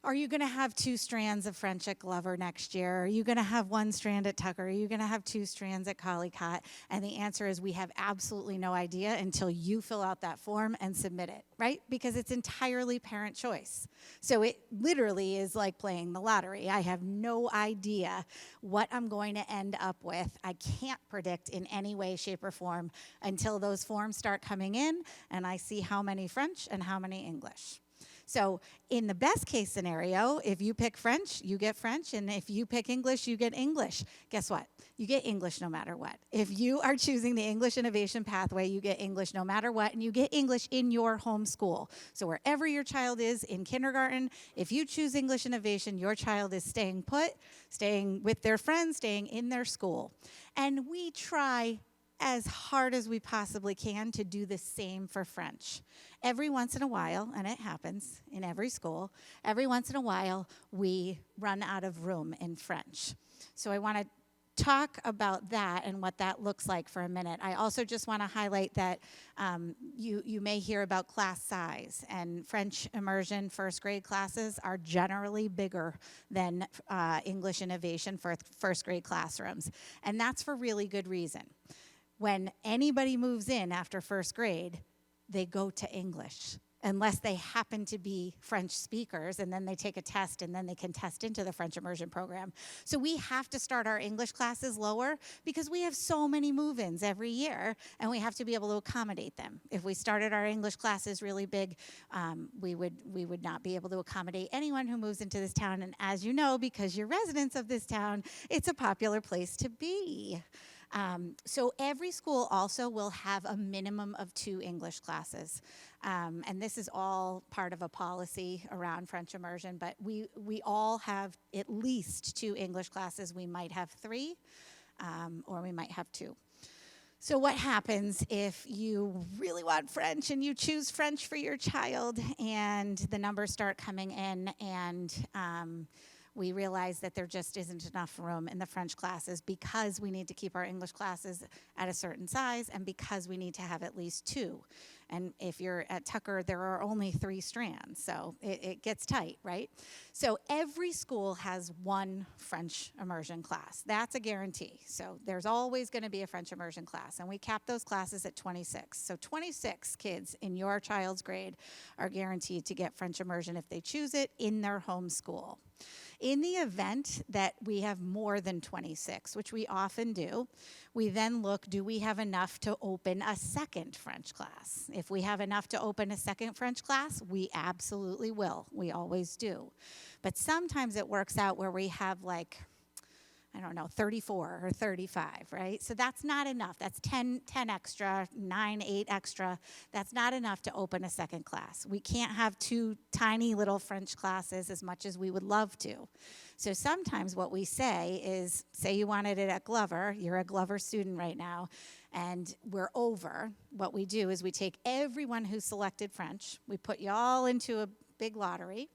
are you going to have 2 strands of French at Glover next year? Are you going to have 1 strand at Tucker? Are you going to have 2 strands at Collicott? And the answer is we have absolutely no idea until you fill out that form and submit it, right? Because it's entirely parent choice. So it literally is like playing the lottery. I have no idea what I'm going to end up with. I can't predict in any way, shape, or form until those forms start coming in and I see how many French and how many English. So in the best case scenario, if you pick French, you get French. And if you pick English, you get English. Guess what? You get English no matter what. If you are choosing the English Innovation Pathway, you get English no matter what. And you get English in your home school. So wherever your child is in kindergarten, if you choose English Innovation, your child is staying put, staying with their friends, staying in their school. And we try as hard as we possibly can to do the same for French. Every once in a while, and it happens in every school, every once in a while we run out of room in French. So I want to talk about that and what that looks like for a minute. I also just want to highlight that you may hear about class size, and French immersion first grade classes are generally bigger than English Innovation for first grade classrooms. And that's for really good reason. When anybody moves in after first grade, they go to English, unless they happen to be French speakers, and then they take a test, and then they can test into the French immersion program. So we have to start our English classes lower because we have so many move-ins every year, and we have to be able to accommodate them. If we started our English classes really big, we would not be able to accommodate anyone who moves into this town. And as you know, because you're residents of this town, it's a popular place to be. So every school also will have a minimum of 2 English classes. And this is all part of a policy around French immersion, but we all have at least 2 English classes. We might have 3, or we might have 2. So what happens if you really want French and you choose French for your child and the numbers start coming in and we realize that there just isn't enough room in the French classes because we need to keep our English classes at a certain size and because we need to have at least 2. And if you're at Tucker, there are only 3 strands, so it gets tight, right? So every school has 1 French immersion class. That's a guarantee. So there's always going to be a French immersion class, and we cap those classes at 26. So 26 kids in your child's grade are guaranteed to get French immersion if they choose it in their home school. In the event that we have more than 26, which we often do, we then look, do we have enough to open a second French class? If we have enough to open a second French class, we absolutely will. We always do. But sometimes it works out where we have like, I don't know, 34 or 35, right? So that's not enough. That's 10 extra, 9, 8 extra. That's not enough to open a second class. We can't have 2 tiny little French classes as much as we would love to. So sometimes what we say is, say you wanted it at Glover, you're a Glover student right now, and we're over. What we do is we take everyone who selected French, we put you all into a big lottery,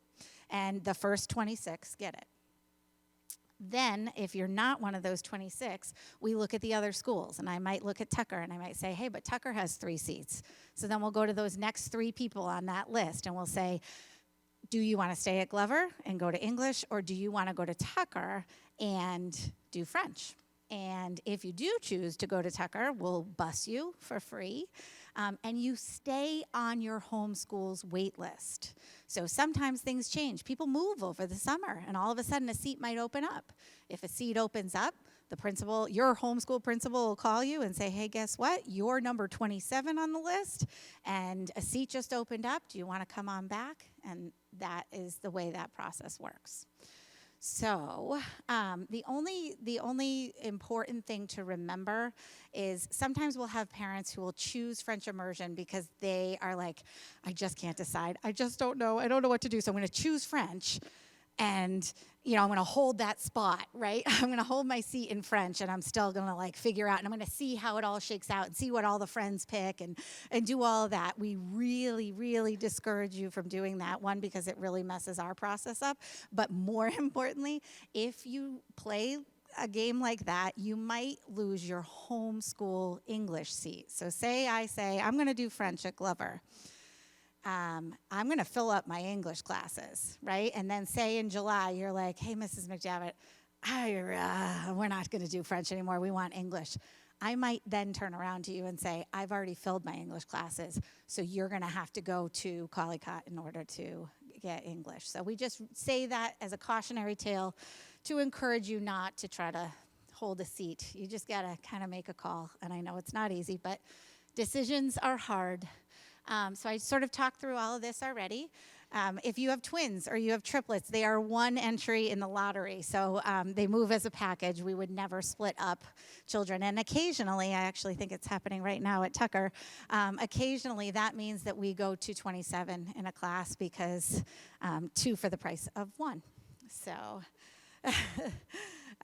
and the first 26 get it. Then, if you're not one of those 26, we look at the other schools. And I might look at Tucker, and I might say, hey, but Tucker has 3 seats. So then we'll go to those next 3 people on that list, and we'll say, do you want to stay at Glover and go to English, or do you want to go to Tucker and do French? And if you do choose to go to Tucker, we'll bus you for free. And you stay on your home school's wait list. So sometimes things change. People move over the summer, and all of a sudden a seat might open up. If a seat opens up, the principal, your homeschool principal will call you and say, hey, guess what? You're number 27 on the list, and a seat just opened up. Do you want to come on back? And that is the way that process works. So the only important thing to remember is sometimes we'll have parents who will choose French immersion because they are like, I just can't decide. I just don't know. I don't know what to do. So I'm going to choose French. And, I'm going to hold that spot, right? I'm going to hold my seat in French, and I'm still going to figure out, and I'm going to see how it all shakes out and see what all the friends pick and do all of that. We really, really discourage you from doing that, one, because it really messes our process up. But more importantly, if you play a game like that, you might lose your homeschool English seat. So I say, I'm going to do French at Glover. I'm going to fill up my English classes, right? And then say in July, you're like, hey, Mrs. McDevitt, we're not going to do French anymore. We want English. I might then turn around to you and say, I've already filled my English classes, so you're going to have to go to Collycott in order to get English. So we just say that as a cautionary tale to encourage you not to try to hold a seat. You just got to kind of make a call. And I know it's not easy, but decisions are hard. So I sort of talked through all of this already. If you have twins or you have triplets, they are 1 entry in the lottery. So they move as a package. We would never split up children. And occasionally, I actually think it's happening right now at Tucker, occasionally that means that we go to 27 in a class because 2 for the price of 1. So...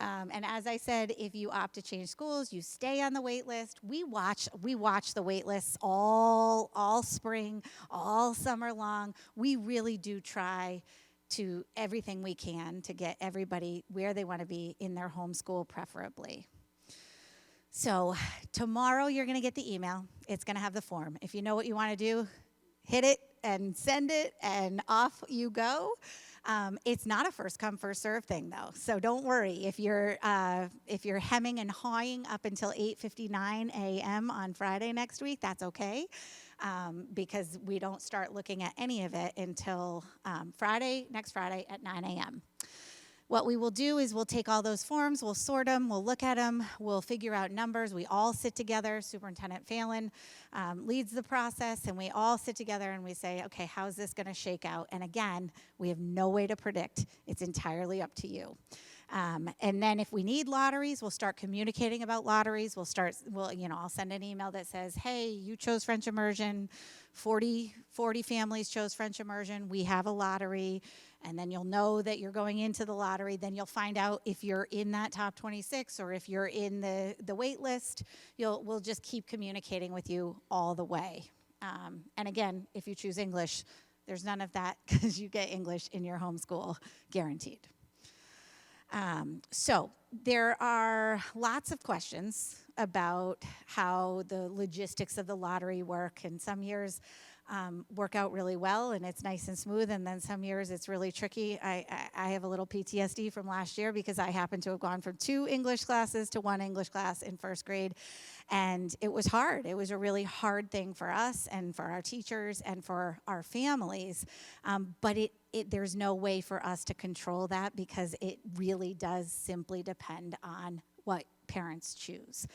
and as I said, if you opt to change schools, you stay on the wait list. We watch the wait lists all spring, all summer long. We really do try to everything we can to get everybody where they want to be in their homeschool, preferably. So tomorrow you're going to get the email. It's going to have the form. If you know what you want to do, hit it and send it, and off you go. It's not a first come, first serve thing, though. So don't worry if you're hemming and hawing up until 8:59 a.m. on Friday next week. That's okay, because we don't start looking at any of it until next Friday at 9 a.m. What we will do is we'll take all those forms, we'll sort them, we'll look at them, we'll figure out numbers. We all sit together. Superintendent Phelan leads the process, and we all sit together and we say, okay, how's this going to shake out? And again, we have no way to predict. It's entirely up to you. And then if we need lotteries, we'll start communicating about lotteries. I'll send an email that says, hey, you chose French immersion, 40 families chose French immersion, we have a lottery, and then you'll know that you're going into the lottery. Then you'll find out if you're in that top 26 or if you're in the wait list. We'll just keep communicating with you all the way. And again, if you choose English, there's none of that because you get English in your homeschool, guaranteed. So there are lots of questions about how the logistics of the lottery work, and some years work out really well and it's nice and smooth, and then some years it's really tricky. I have a little PTSD from last year because I happened to have gone from 2 English classes to 1 English class in first grade, and it was hard. It was a really hard thing for us and for our teachers and for our families, but there's no way for us to control that because it really does simply depend on what parents choose.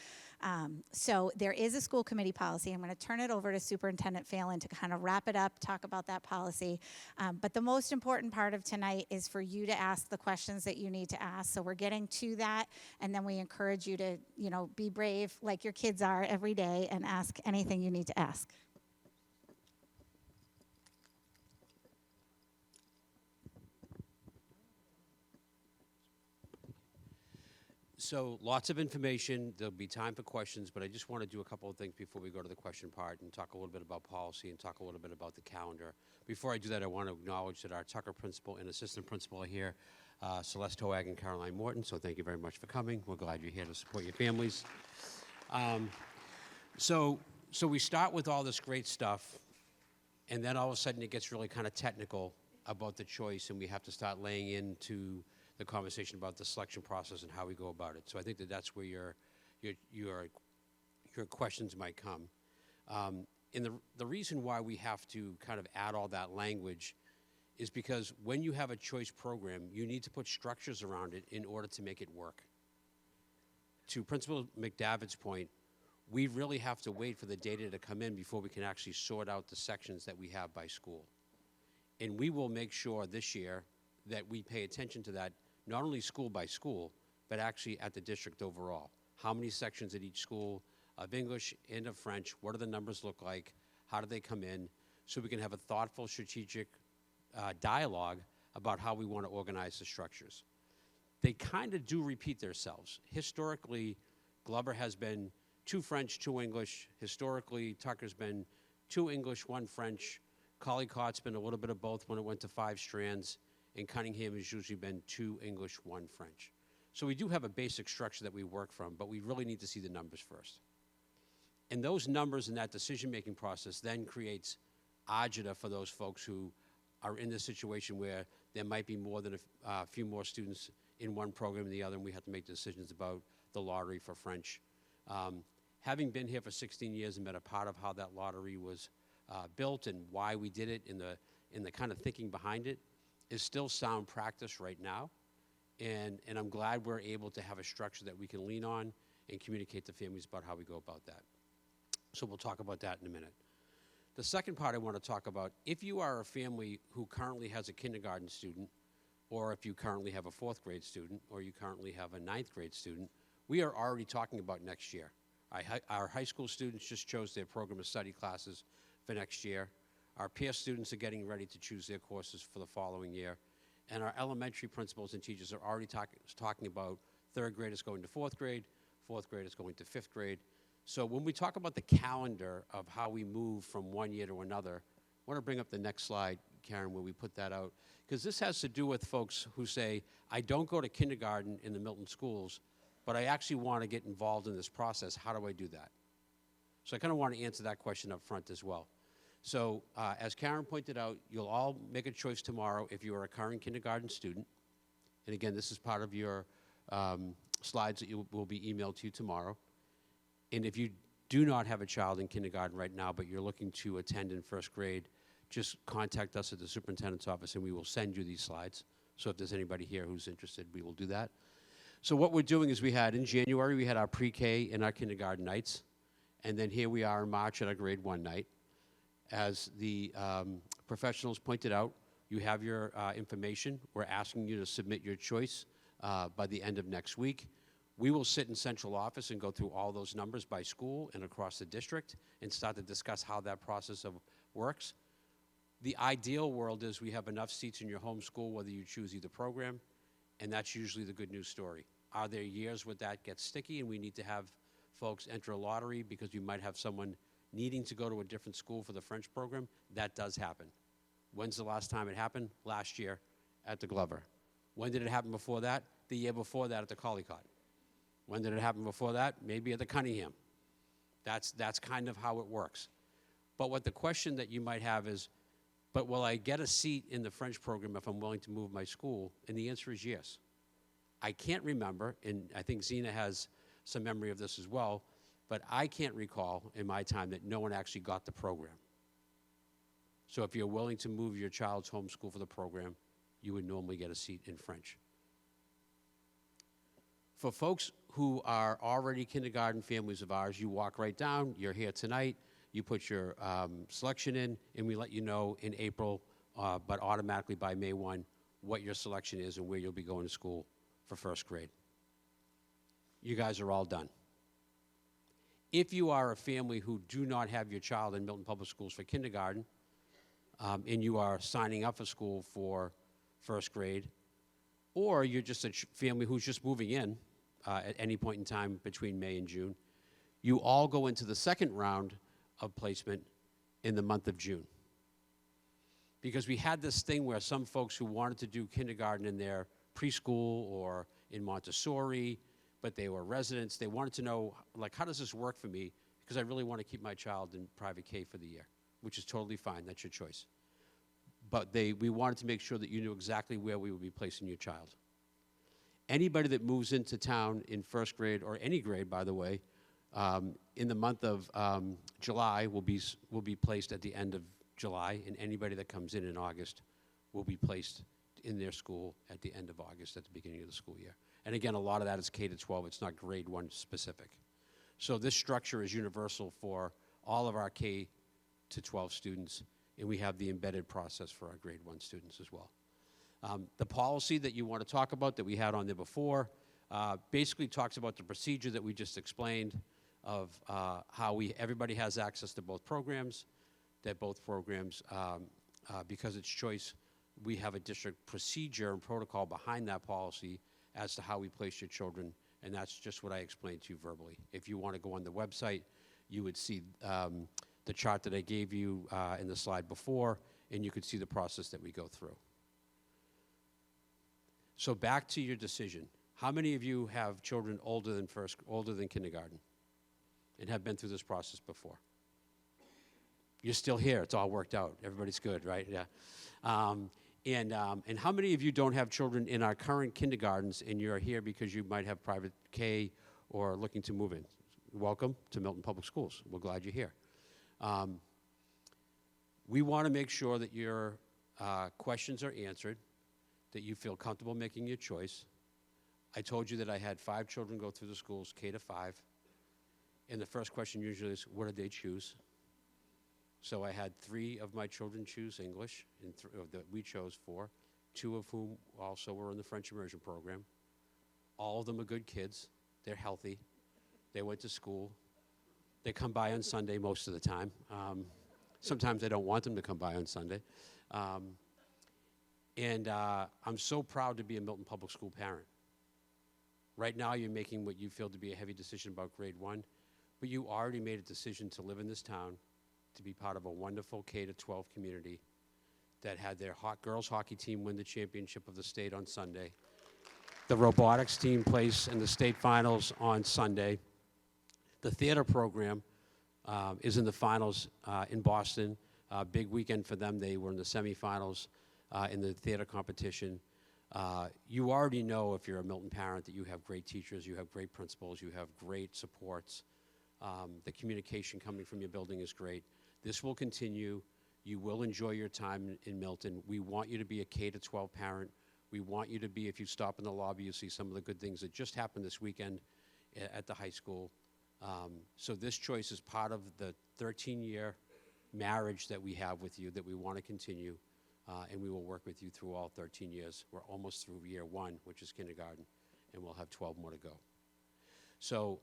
So there is a school committee policy. I'm going to turn it over to Superintendent Phelan to kind of wrap it up, talk about that policy. But the most important part of tonight is for you to ask the questions that you need to ask. So we're getting to that, and then we encourage you to, be brave like your kids are every day and ask anything you need to ask. So lots of information. There'll be time for questions, but I just want to do a couple of things before we go to the question part and talk a little bit about policy and talk a little bit about the calendar. Before I do that, I want to acknowledge that our Tucker principal and assistant principal are here, Celeste Hoag and Caroline Morton, so thank you very much for coming. We're glad you're here to support your families. So we start with all this great stuff, and then all of a sudden it gets really kind of technical about the choice, and we have to start laying into the conversation about the selection process and how we go about it. So I think that's where your questions might come. And the reason why we have to kind of add all that language is because when you have a choice program, you need to put structures around it in order to make it work. To Principal McDavid's point, we really have to wait for the data to come in before we can actually sort out the sections that we have by school. And we will make sure this year that we pay attention to that, not only school by school, but actually at the district overall. How many sections at each school of English and of French? What do the numbers look like? How do they come in? So we can have a thoughtful, strategic dialogue about how we want to organize the structures. They kind of do repeat themselves. Historically, Glover has been 2 French, 2 English. Historically, Tucker's been 2 English, 1 French. Collicott's been a little bit of both when it went to 5 strands. And Cunningham has usually been 2 English, 1 French. So we do have a basic structure that we work from, but we really need to see the numbers first. And those numbers and that decision-making process then creates agita for those folks who are in this situation where there might be more than a few more students in one program than the other, and we have to make decisions about the lottery for French. Having been here for 16 years and been a part of how that lottery was built and why we did it in the kind of thinking behind it, is still sound practice right now, and I'm glad we're able to have a structure that we can lean on and communicate to families about how we go about that. So we'll talk about that in a minute. The second part I want to talk about, if you are a family who currently has a kindergarten student, or if you currently have a 4th grade student, or you currently have a 9th grade student, we are already talking about next year. Our high school students just chose their program of study classes for next year. Our peer students are getting ready to choose their courses for the following year. And our elementary principals and teachers are already talking about 3rd graders going to 4th grade, 4th graders going to 5th grade. So when we talk about the calendar of how we move from one year to another, I want to bring up the next slide, Karen, where we put that out. Because this has to do with folks who say, I don't go to kindergarten in the Milton schools, but I actually want to get involved in this process. How do I do that? So I kind of want to answer that question up front as well. So as Karen pointed out, you'll all make a choice tomorrow if you are a current kindergarten student. And again, this is part of your slides that will be emailed to you tomorrow. And if you do not have a child in kindergarten right now, but you're looking to attend in 1st grade, just contact us at the superintendent's office and we will send you these slides. So if there's anybody here who's interested, we will do that. So what we're doing is in January, we had our pre-K and our kindergarten nights. And then here we are in March at our grade 1 night. As the professionals pointed out, you have your information. We're asking you to submit your choice by the end of next week. We will sit in central office and go through all those numbers by school and across the district and start to discuss how that process works. The ideal world is we have enough seats in your home school, whether you choose either program, and that's usually the good news story. Are there years where that gets sticky and we need to have folks enter a lottery because you might have someone needing to go to a different school for the French program? That does happen. When's the last time it happened? Last year at the Glover. When did it happen before that? The year before that at the Collycott. When did it happen before that? Maybe at the Cunningham. That's kind of how it works. But what the question that you might have is, but will I get a seat in the French program if I'm willing to move my school? And the answer is yes. I can't remember, and I think Zena has some memory of this as well, but I can't recall in my time that no one actually got the program. So if you're willing to move your child's homeschool for the program, you would normally get a seat in French. For folks who are already kindergarten families of ours, you walk right down, you're here tonight, you put your selection in, and we let you know in April, but automatically by May 1, what your selection is and where you'll be going to school for first grade. You guys are all done. If you are a family who do not have your child in Milton Public Schools for kindergarten, and you are signing up for school for first grade, or you're just a family who's just moving in at any point in time between May and June, you all go into the second round of placement in the month of June. Because we had this thing where some folks who wanted to do kindergarten in their preschool or in Montessori, but they were residents, they wanted to know, like, how does this work for me? Because I really want to keep my child in private K for the year, which is totally fine, that's your choice. But we wanted to make sure that you knew exactly where we would be placing your child. Anybody that moves into town in first grade, or any grade, by the way, in the month of July will be placed at the end of July, and anybody that comes in August will be placed in their school at the end of August, at the beginning of the school year. And again, a lot of that is K to 12. It's not grade 1 specific. So this structure is universal for all of our K to 12 students, and we have the embedded process for our grade 1 students as well. The policy that you want to talk about that we had on there before basically talks about the procedure that we just explained of how everybody has access to both programs, that both programs, because it's choice, we have a district procedure and protocol behind that policy as to how we place your children, and that's just what I explained to you verbally. If you want to go on the website, you would see the chart that I gave you in the slide before, and you could see the process that we go through. So back to your decision. How many of you have children older than kindergarten and have been through this process before? You're still here. It's all worked out. Everybody's good, right? Yeah. And how many of you don't have children in our current kindergartens and you're here because you might have private K or looking to move in? Welcome to Milton Public Schools. We're glad you're here. We want to make sure that your questions are answered, that you feel comfortable making your choice. I told you that I had 5 children go through the schools, K to 5. And the first question usually is, what did they choose? So I had 3 of my children choose English, and that we chose 4, 2 of whom also were in the French immersion program. All of them are good kids. They're healthy. They went to school. They come by on Sunday most of the time. Sometimes I don't want them to come by on Sunday. And I'm so proud to be a Milton Public School parent. Right now you're making what you feel to be a heavy decision about grade 1, but you already made a decision to live in this town, to be part of a wonderful K to 12 community that had their girls hockey team win the championship of the state on Sunday. The robotics team plays in the state finals on Sunday. The theater program is in the finals in Boston. Big weekend for them. They were in the semifinals in the theater competition. You already know, if you're a Milton parent, that you have great teachers, you have great principals, you have great supports. The communication coming from your building is great. This will continue. You will enjoy your time in Milton. We want you to be a K to 12 parent. We want you to be, if you stop in the lobby, you see some of the good things that just happened this weekend at the high school. So this choice is part of the 13-year marriage that we have with you that we want to continue. and we will work with you through all 13 years. We're almost through year 1, which is kindergarten, and we'll have 12 more to go. So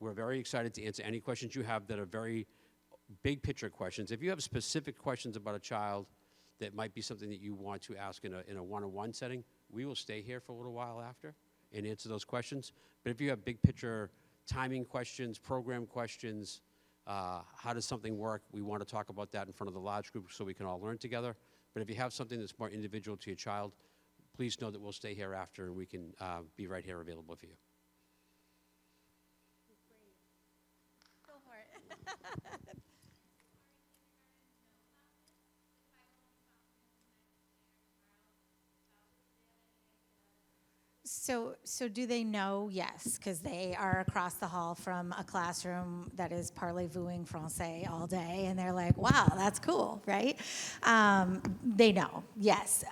we're very excited to answer any questions you have that are very big picture questions. If you have specific questions about a child that might be something that you want to ask in a one-on-one setting, we will stay here for a little while after and answer those questions. But if you have big picture timing questions, program questions, how does something work, we want to talk about that in front of the large group so we can all learn together. But if you have something that's more individual to your child, please know that we'll stay here after and we can be right here available for you. Go for it. So do they know? Yes, because they are across the hall from a classroom that is parlez-vous français all day, and they're like, wow, that's cool, right? They know, yes.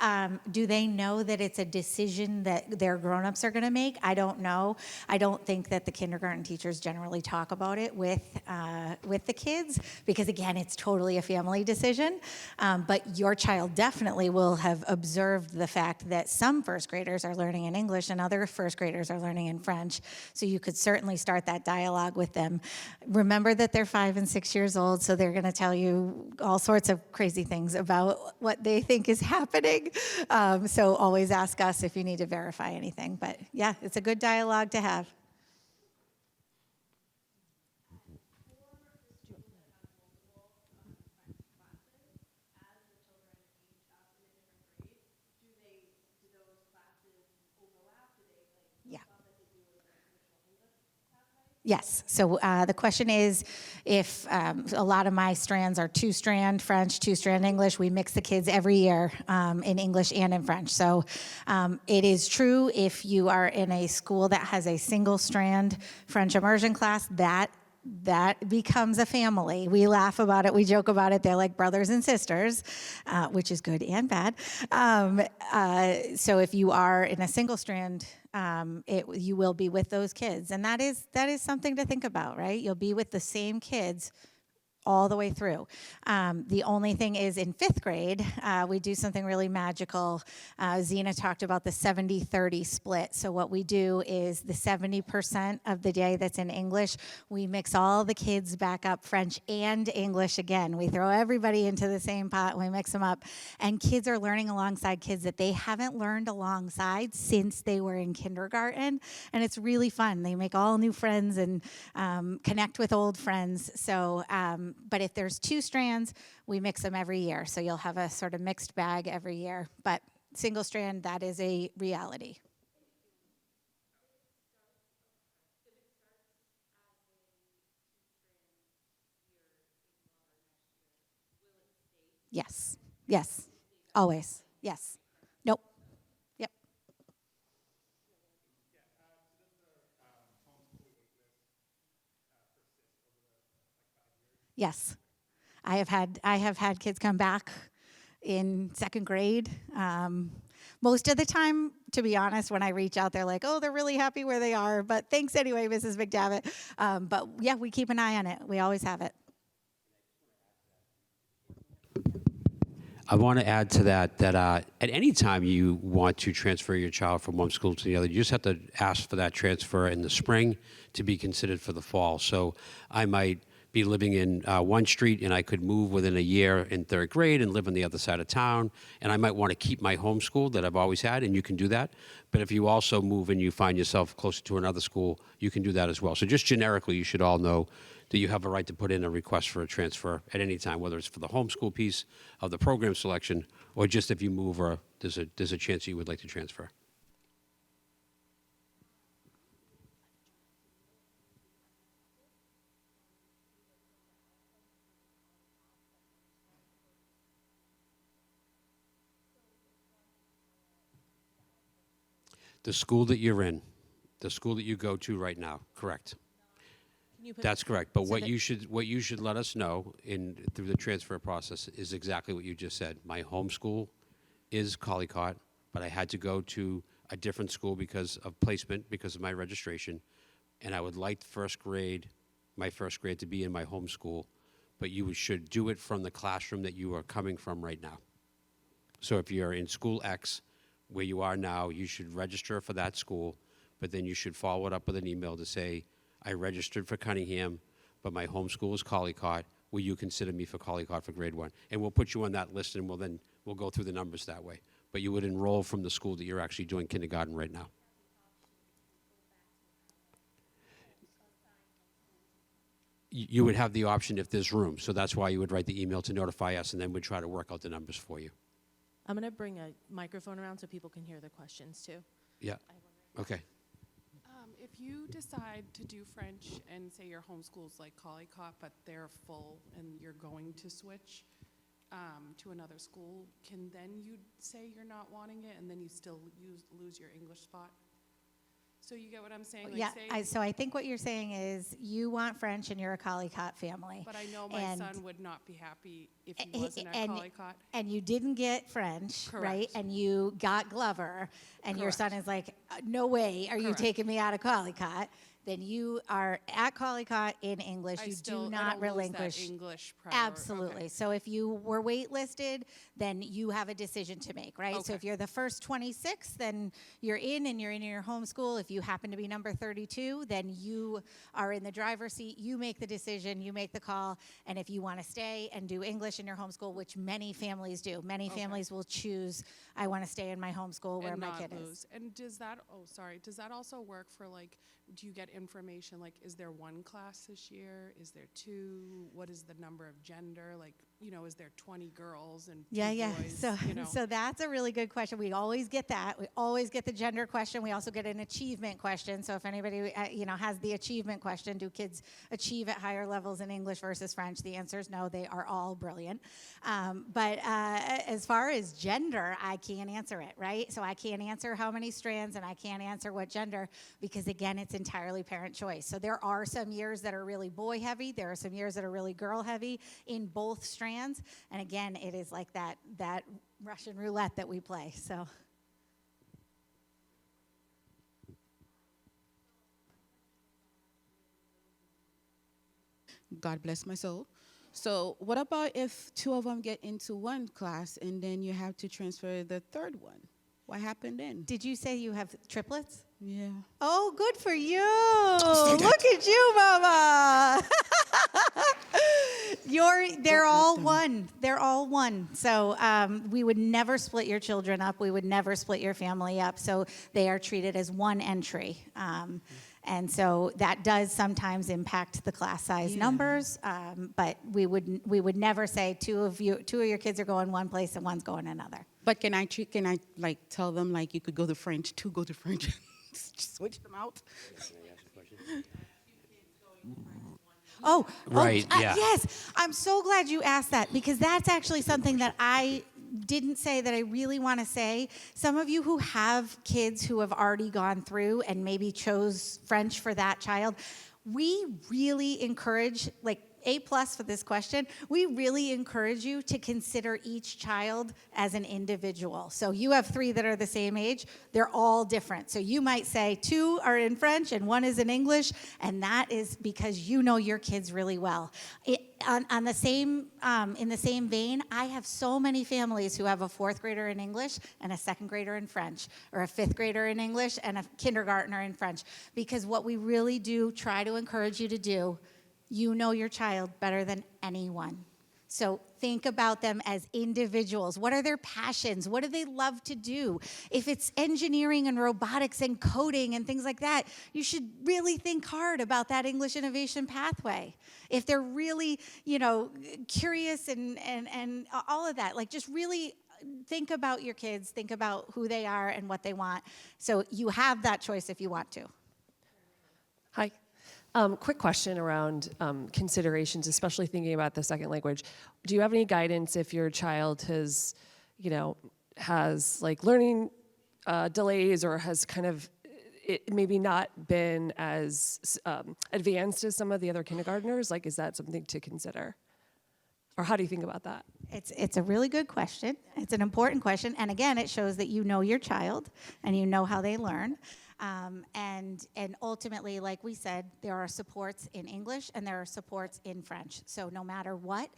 Do they know that it's a decision that their grown-ups are going to make? I don't know. I don't think that the kindergarten teachers generally talk about it with the kids, because again, it's totally a family decision. But your child definitely will have observed the fact that some first graders are learning in English and other first graders are learning in French. So you could certainly start that dialogue with them. Remember that they're 5 and 6 years old, so they're going to tell you all sorts of crazy things about what they think is happening. So always ask us if you need to verify anything. But yeah, it's a good dialogue to have. Yes. So the question is, if a lot of my strands are 2-strand French, 2-strand English, we mix the kids every year in English and in French. So it is true if you are in a school that has a single-strand French immersion class, that becomes a family. We laugh about it. We joke about it. They're like brothers and sisters, which is good and bad. So if you are in a single strand, you will be with those kids. And that is something to think about, right? You'll be with the same kids all the way through. The only thing is in 5th grade, we do something really magical. Zena talked about the 70-30 split. So what we do is the 70% of the day that's in English, we mix all the kids back up French and English again. We throw everybody into the same pot, we mix them up. And kids are learning alongside kids that they haven't learned alongside since they were in kindergarten. And it's really fun. They make all new friends and connect with old friends. So, but if there's 2 strands, we mix them every year. So you'll have a sort of mixed bag every year. But single strand, that is a reality. Yes. Yes. Always. Yes. Nope. Yep. Yes. I have had kids come back in 2nd grade. Most of the time, to be honest, when I reach out, they're like, oh, they're really happy where they are. But thanks anyway, Mrs. McDavitt. But yeah, we keep an eye on it. We always have it. I want to add to that at any time you want to transfer your child from one school to the other, you just have to ask for that transfer in the spring to be considered for the fall. So I might be living in one street and I could move within a year in 3rd grade and live on the other side of town, and I might want to keep my home school that I've always had, and you can do that. But if you also move and you find yourself closer to another school, you can do that as well. So just generically, you should all know that you have a right to put in a request for a transfer at any time, whether it's for the homeschool piece of the program selection or just if you move or there's a chance you would like to transfer. The school that you're in, the school that you go to right now, correct? That's correct. But So what you should let us know through the transfer process is exactly what you just said. My home school is Collycott, but I had to go to a different school because of placement, because of my registration, and I would like my first grade to be in my home school, but you should do it from the classroom that you are coming from right now. So if you're in school X, where you are now, you should register for that school, but then you should follow it up with an email to say, I registered for Cunningham, but my home school is Collycott. Will you consider me for Collycott for grade 1? And we'll put you on that list, and we'll go through the numbers that way. But you would enroll from the school that you're actually doing kindergarten right now. You would have the option if there's room. So that's why you would write the email to notify us, and then we'd try to work out the numbers for you. I'm going to bring a microphone around so people can hear the questions too. Yeah. Okay. If you decide to do French and say your homeschool's like Collycott, but they're full and you're going to switch to another school, can then you say you're not wanting it and then you still lose your English spot? So you get what I'm saying? Like Yeah, say, so I think what you're saying is you want French and you're a Collycott family. but I know my and- son would not be happy if he He- wasn't at and- Collycott. And you didn't get French, right? Correct. And you got Glover, and your son Correct. is like, no way are you Correct. taking me out of Collycott. Then you are at Collycott in English. I You still, do I not don't lose relinquish. that English priority. Absolutely. Okay. So if you were waitlisted, then you have a decision to make, right? So Okay. if you're the first 26, then you're in and you're in your home school. If you happen to be number 32, then you are in the driver's seat. You make the decision, you make the call. And if you want to stay and do English in your homeschool, which many families do, many Okay. families will choose, I want to stay in my homeschool where And my not kid lose. is. And does that, does that also work for like, do you get information like, is there one class this year? Is there two? What is the number of gender? Like, is there 20 girls and two Yeah. boys? So, you know? so that's a really good question. We always get that. We always get the gender question. We also get an achievement question. So if anybody, has the achievement question, do kids achieve at higher levels in English versus French? The answer is no. They are all brilliant. But as far as gender, I can't answer it, right? So I can't answer how many strands, and I can't answer what gender, because again, it's entirely parent choice. So there are some years that are really boy heavy. There are some years that are really girl heavy in both strands. And again, it is like that Russian roulette that we play. So. God bless my soul. So what about if two of them get into one class and then you have to transfer the third one? What happened then? Did you say you have triplets? Yeah. Oh, good for you. Look at you, Mama. They're all one. They're all one. So we would never split your children up. We would never split your family up. So they are treated as one entry. And so that does sometimes impact the class size numbers. But we would never say two of your kids are going one place and one's going another. But can I like tell them like you could go to French, two go to French, switch them out? Right, yeah. Yes. I'm so glad you asked that, because that's actually something that I didn't say that I really want to say. Some of you who have kids who have already gone through and maybe chose French for that child, we really encourage, like, A+ for this question, we really encourage you to consider each child as an individual. So you have 3 that are the same age, they're all different. So you might say 2 are in French and 1 is in English, and that is because you know your kids really well. In the same vein, I have so many families who have a 4th grader in English and a 2nd grader in French, or a 5th grader in English and a kindergartner in French, because what we really do try to encourage you to do, you know your child better than anyone. So think about them as individuals. What are their passions? What do they love to do? If it's engineering and robotics and coding and things like that, you should really think hard about that English innovation pathway. If they're really, curious and all of that, like, just really think about your kids, think about who they are and what they want. So you have that choice if you want to. Hi. Quick question around considerations, especially thinking about the second language. Do you have any guidance if your child has like learning delays, or has kind of maybe not been as advanced as some of the other kindergartners? Like, is that something to consider? Or how do you think about that? It's a really good question. It's an important question. And again, it shows that you know your child and you know how they learn. And ultimately, like we said, there are supports in English and there are supports in French. So no matter what,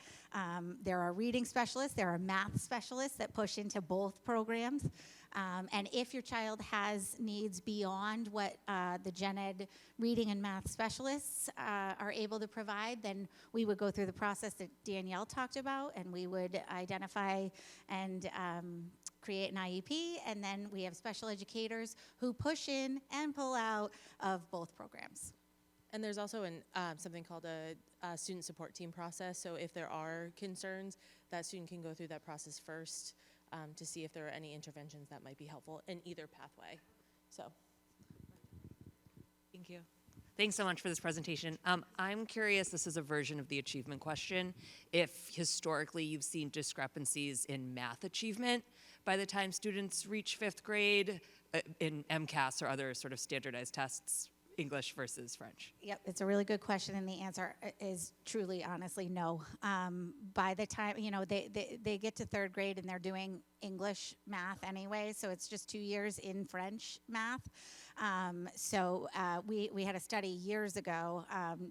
there are reading specialists, there are math specialists that push into both programs. And if your child has needs beyond what the gen ed reading and math specialists are able to provide, then we would go through the process that Danielle talked about, and we would identify and create an IEP, and then we have special educators who push in and pull out of both programs. And there's also something called a student support team process. So if there are concerns, that student can go through that process first to see if there are any interventions that might be helpful in either pathway. So. Thank you. Thanks so much for this presentation. I'm curious, this is a version of the achievement question, if historically you've seen discrepancies in math achievement by the time students reach 5th grade in MCAS or other sort of standardized tests, English versus French. Yep, it's a really good question, and the answer is truly, honestly, no. By the time, they get to 3rd grade and they're doing English math anyway, so it's just 2 years in French math. We had a study years ago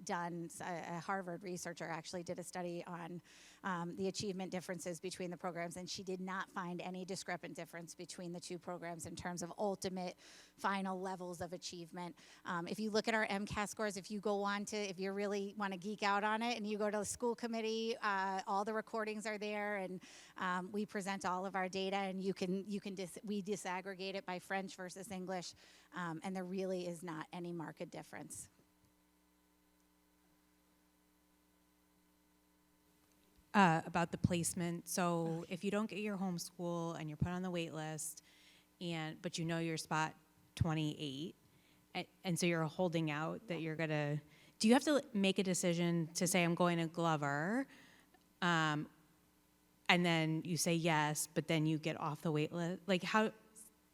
done, a Harvard researcher actually did a study on the achievement differences between the programs, and she did not find any discrepant difference between the two programs in terms of ultimate final levels of achievement. If you look at our MCAS scores, if you you really want to geek out on it and you go to the school committee, all the recordings are there, and we present all of our data, and we disaggregate it by French versus English, and there really is not any marked difference. About the placement. So if you don't get your homeschool and you're put on the wait list, but you know your spot 28, and so you're holding out that you're gonna, do you have to make a decision to say I'm going to Glover, and then you say yes, but then you get off the wait list? Like how,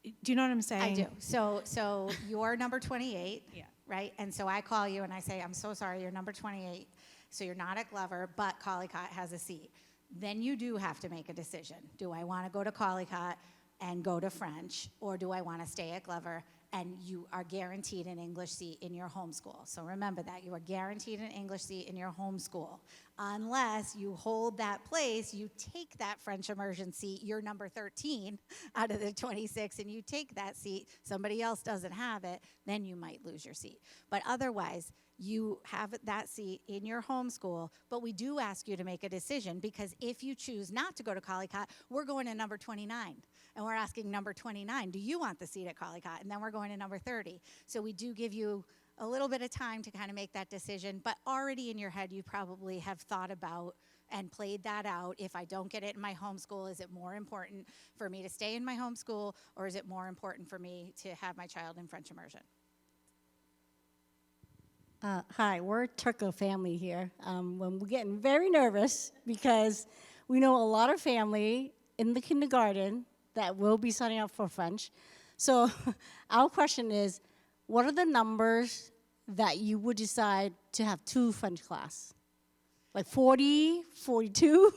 do you know what I'm saying? I do. So you're number 28, Yeah. right? And so I call you and I say, I'm so sorry, you're number 28. So you're not at Glover, but Collycott has a seat. Then you do have to make a decision. Do I want to go to Collycott and go to French, or do I want to stay at Glover? And you are guaranteed an English seat in your homeschool. So remember that. You are guaranteed an English seat in your homeschool. Unless you hold that place, you take that French immersion seat, you're number 13 out of the 26, and you take that seat, somebody else doesn't have it, then you might lose your seat. But otherwise, you have that seat in your homeschool, but we do ask you to make a decision, because if you choose not to go to Collycott, we're going to number 29, and we're asking number 29, do you want the seat at Collycott? And then we're going to number 30. So we do give you a little bit of time to kind of make that decision, but already in your head, you probably have thought about and played that out. If I don't get it in my homeschool, is it more important for me to stay in my homeschool, or is it more important for me to have my child in French immersion? Hi, we're a Turco family here. When we're getting very nervous because we know a lot of family in the kindergarten that will be signing up for French. So our question is, what are the numbers that you would decide to have 2 French class? Like 40, 42?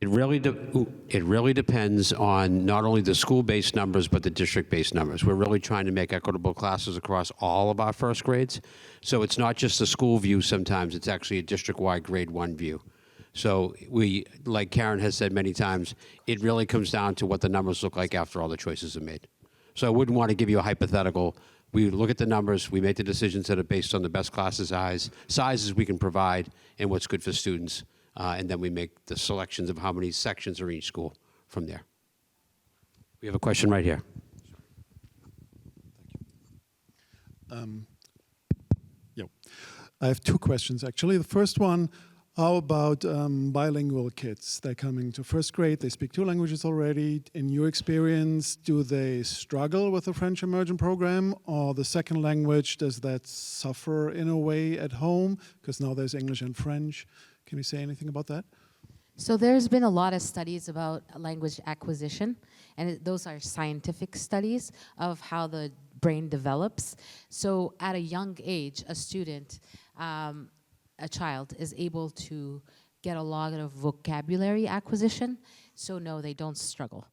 It really depends on not only the school-based numbers, but the district-based numbers. We're really trying to make equitable classes across all of our first grades. So it's not just a school view sometimes, it's actually a district-wide grade 1 view. So like Karen has said many times, it really comes down to what the numbers look like after all the choices are made. So I wouldn't want to give you a hypothetical. We look at the numbers, we make the decisions that are based on the best classes sizes we can provide and what's good for students. And then we make the selections of how many sections are in each school from there. We have a question right here. I have 2 questions, actually. The first one, how about bilingual kids? They're coming to 1st grade, they speak 2 languages already. In your experience, do they struggle with the French immersion program, or the 2nd language, does that suffer in a way at home? Because now there's English and French. Can you say anything about that? So there's been a lot of studies about language acquisition, and those are scientific studies of how the brain develops. So at a young age, a student, a child is able to get a lot of vocabulary acquisition. So no, they don't struggle.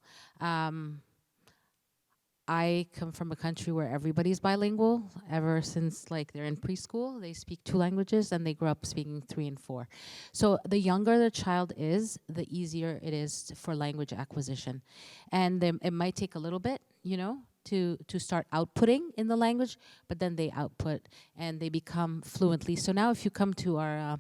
I come from a country where everybody's bilingual. Ever since like they're in preschool, they speak 2 languages and they grow up speaking 3 and 4. So the younger the child is, the easier it is for language acquisition. And it might take a little bit, you know, to start outputting in the language, but then they output and they become fluently. So now if you come to our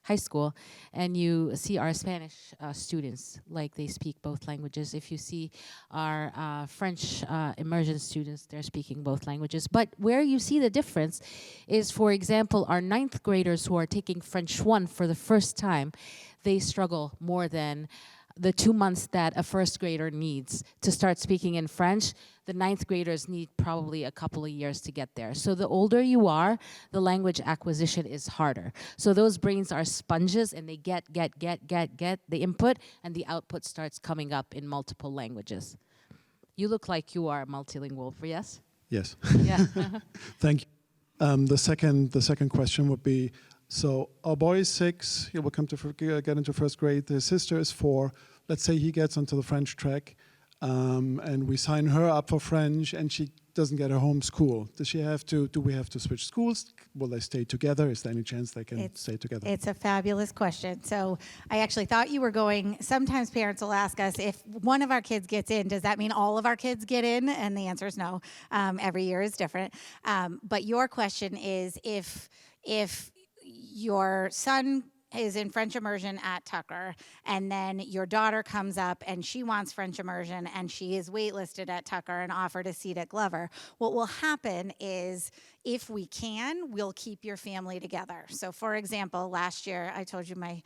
high school and you see our Spanish students, like they speak both languages. If you see our French immersion students, they're speaking both languages. But where you see the difference is, for example, our 9th graders who are taking French 1 for the first time, they struggle more than the 2 months that a 1st grader needs to start speaking in French. The 9th graders need probably a couple of years to get there. So the older you are, the language acquisition is harder. So those brains are sponges, and they get the input, and the output starts coming up in multiple languages. You look like you are multilingual, yes? Yes. Yeah. Thank you. The second question would be, so our boy is 6, he will come to get into 1st grade. His sister is 4. Let's say he gets onto the French track, and we sign her up for French, and she doesn't get her home school. Does she have to? Do we have to switch schools? Will they stay together? Is there any chance they can stay together? It's a fabulous question. So I actually thought you were going, sometimes parents will ask us, if one of our kids gets in, does that mean all of our kids get in? And the answer is no. Every year is different. But your question is, if your son is in French immersion at Tucker, and then your daughter comes up and she wants French immersion and she is waitlisted at Tucker and offered a seat at Glover, what will happen is, if we can, we'll keep your family together. So for example, last year, I told you my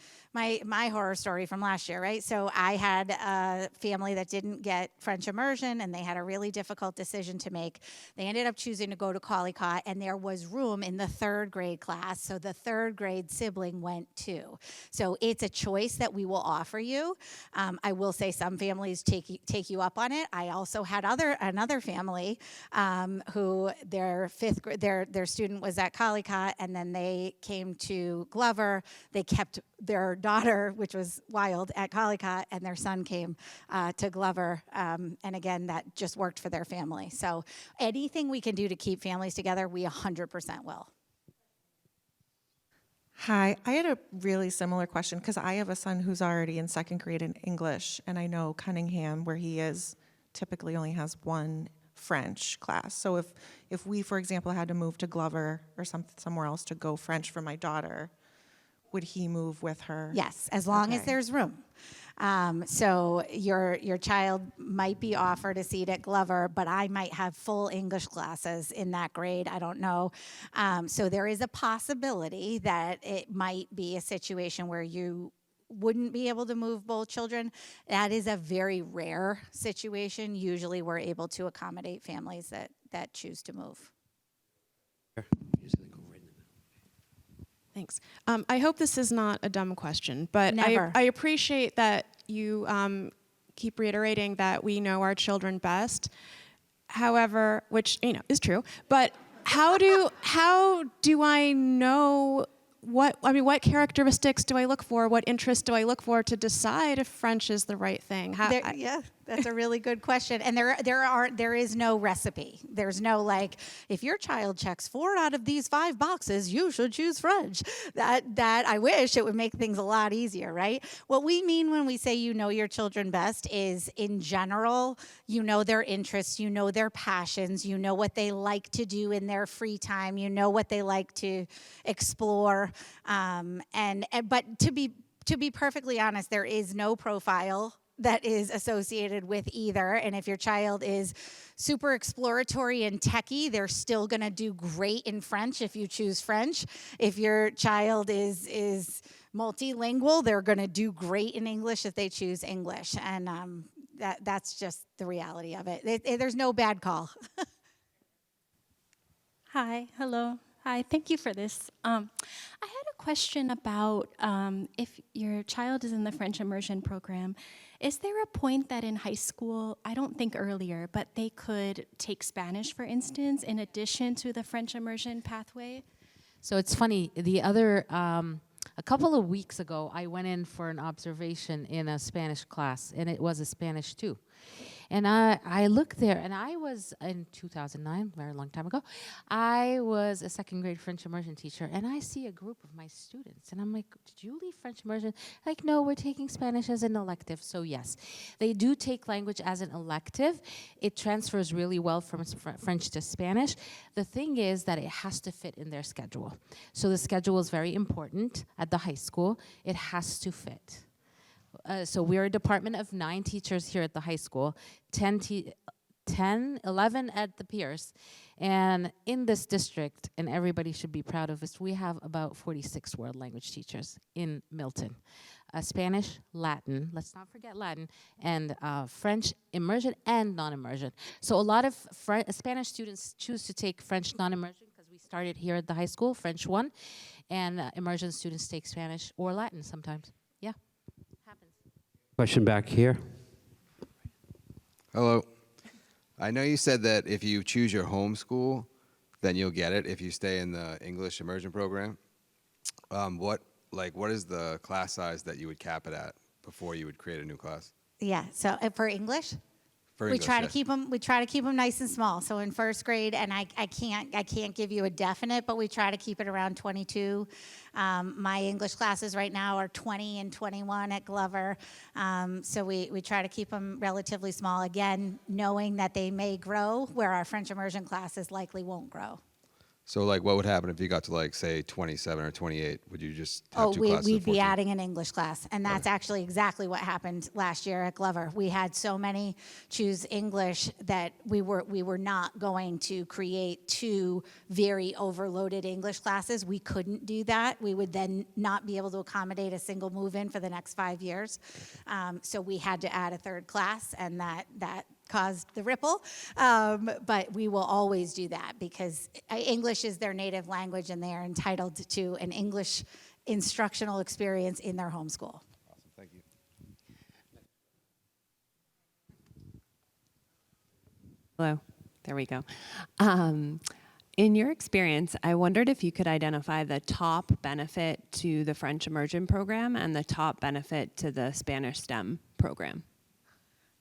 horror story from last year, right? So I had a family that didn't get French immersion, and they had a really difficult decision to make. They ended up choosing to go to Collycott, and there was room in the 3rd grade class, so the 3rd grade sibling went too. So it's a choice that we will offer you. I will say some families take you up on it. I also had another family who their 5th grade, their student was at Collycott, and then they came to Glover. They kept their daughter, which was wild, at Collycott, and their son came to Glover. And again, that just worked for their family. So anything we can do to keep families together, we 100% will. Hi, I had a really similar question because I have a son who's already in 2nd grade in English, and I know Cunningham, where he is, typically only has 1 French class. So if we, for example, had to move to Glover or somewhere else to go French for my daughter, would he move with her? Yes, as long as there's room. So your child might be offered a seat at Glover, but I might have full English classes in that grade. I don't know. So there is a possibility that it might be a situation where you wouldn't be able to move both children. That is a very rare situation. Usually we're able to accommodate families that choose to move. Thanks. I hope this is not a dumb question, but Never. I appreciate that you keep reiterating that we know our children best. However, which is true, but how do I know what characteristics do I look for? What interests do I look for to decide if French is the right thing? Yeah, that's a really good question. And there is no recipe. There's no like, if your child checks 4 out of these 5 boxes, you should choose French. That I wish it would make things a lot easier, right? What we mean when we say you know your children best is, in general, you know their interests, you know their passions, you know what they like to do in their free time, you know what they like to explore. But to be perfectly honest, there is no profile that is associated with either. And if your child is super exploratory and techie, they're still going to do great in French if you choose French. If your child is multilingual, they're going to do great in English if they choose English. And that's just the reality of it. There's no bad call. Hi, hello. Hi, thank you for this. I had a question about if your child is in the French immersion program, is there a point that in high school, I don't think earlier, but they could take Spanish, for instance, in addition to the French immersion pathway? So it's funny, a couple of weeks ago, I went in for an observation in a Spanish class, and it was a Spanish 2. And I looked there, and I was in 2009, very long time ago. I was a second grade French immersion teacher, and I see a group of my students, and I'm like, did you leave French immersion? Like, no, we're taking Spanish as an elective. So yes, they do take language as an elective. It transfers really well from French to Spanish. The thing is that it has to fit in their schedule. So the schedule is very important at the high school. It has to fit. So we're a department of 9 teachers here at the high school, 11 at the Pierce. And in this district, and everybody should be proud of this, we have about 46 world language teachers in Milton. Spanish, Latin, let's not forget Latin, and French immersion and non-immersion. So a lot of Spanish students choose to take French non-immersion because we started here at the high school, French 1, and immersion students take Spanish or Latin sometimes. Yeah. Question back here. Hello. I know you said that if you choose your home school, then you'll get it if you stay in the English immersion program. What is the class size that you would cap it at before you would create a new class? Yeah, so for English? For We English, try to yes. keep them. We try to keep them nice and small. So in first grade, and I can't give you a definite, but we try to keep it around 22. My English classes right now are 20 and 21 at Glover. So we try to keep them relatively small. Again, knowing that they may grow, where our French immersion classes likely won't grow. So like what would happen if you got to like say 27 or 28? Would you just have two classes We'd of be 14? adding an English class, and that's actually exactly what happened last year at Glover. We had so many choose English that we were not going to create 2 very overloaded English classes. We couldn't do that. We would then not be able to accommodate a single move-in for the next 5 years. So we had to add a 3rd class, and that caused the ripple, but we will always do that because English is their native language and they are entitled to an English instructional experience in their home school. Awesome, thank you. Hello, there we go. In your experience, I wondered if you could identify the top benefit to the French immersion program and the top benefit to the Spanish STEM program.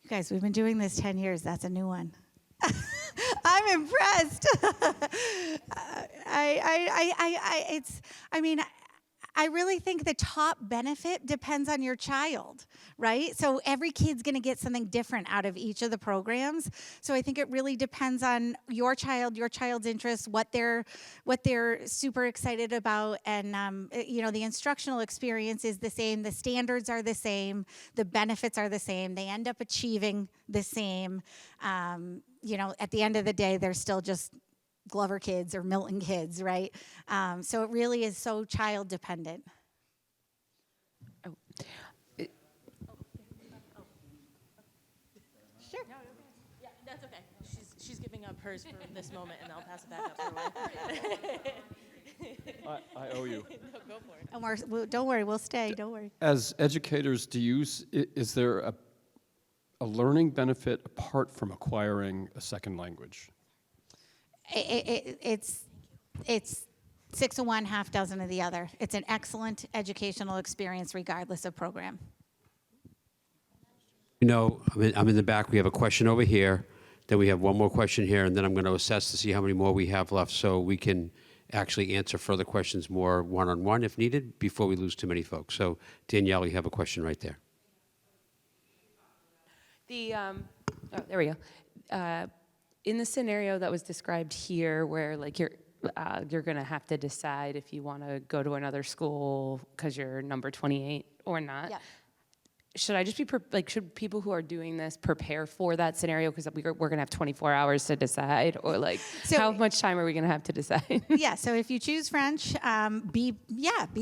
You guys, we've been doing this 10 years. That's a new one. I'm impressed. I really think the top benefit depends on your child, right? So every kid's going to get something different out of each of the programs. So I think it really depends on your child's interests, what they're super excited about, and the instructional experience is the same, the standards are the same, the benefits are the same, they end up achieving the same. At the end of the day, they're still just Glover kids or Milton kids, right? So it really is so child dependent. Sure. Yeah, that's okay. She's giving up hers for this moment, and I'll pass it back up for a while. I owe you. No, go for it. And don't worry, we'll stay. Don't worry. As educators, is there a learning benefit apart from acquiring a second language? It's 6 of one, half dozen of the other. It's an excellent educational experience regardless of program. I'm in the back. We have a question over here. Then we have one more question here, and then I'm going to assess to see how many more we have left so we can actually answer further questions more one-on-one if needed before we lose too many folks. So Danielle, you have a question right there. There we go. In the scenario that was described here, where like you're going to have to decide if you want to go to another school because you're number 28 or not. Yeah. Should I just be should people who are doing this prepare for that scenario because we're going to have 24 hours to decide, or how much time are we going to have to decide? Yeah, so if you choose French, be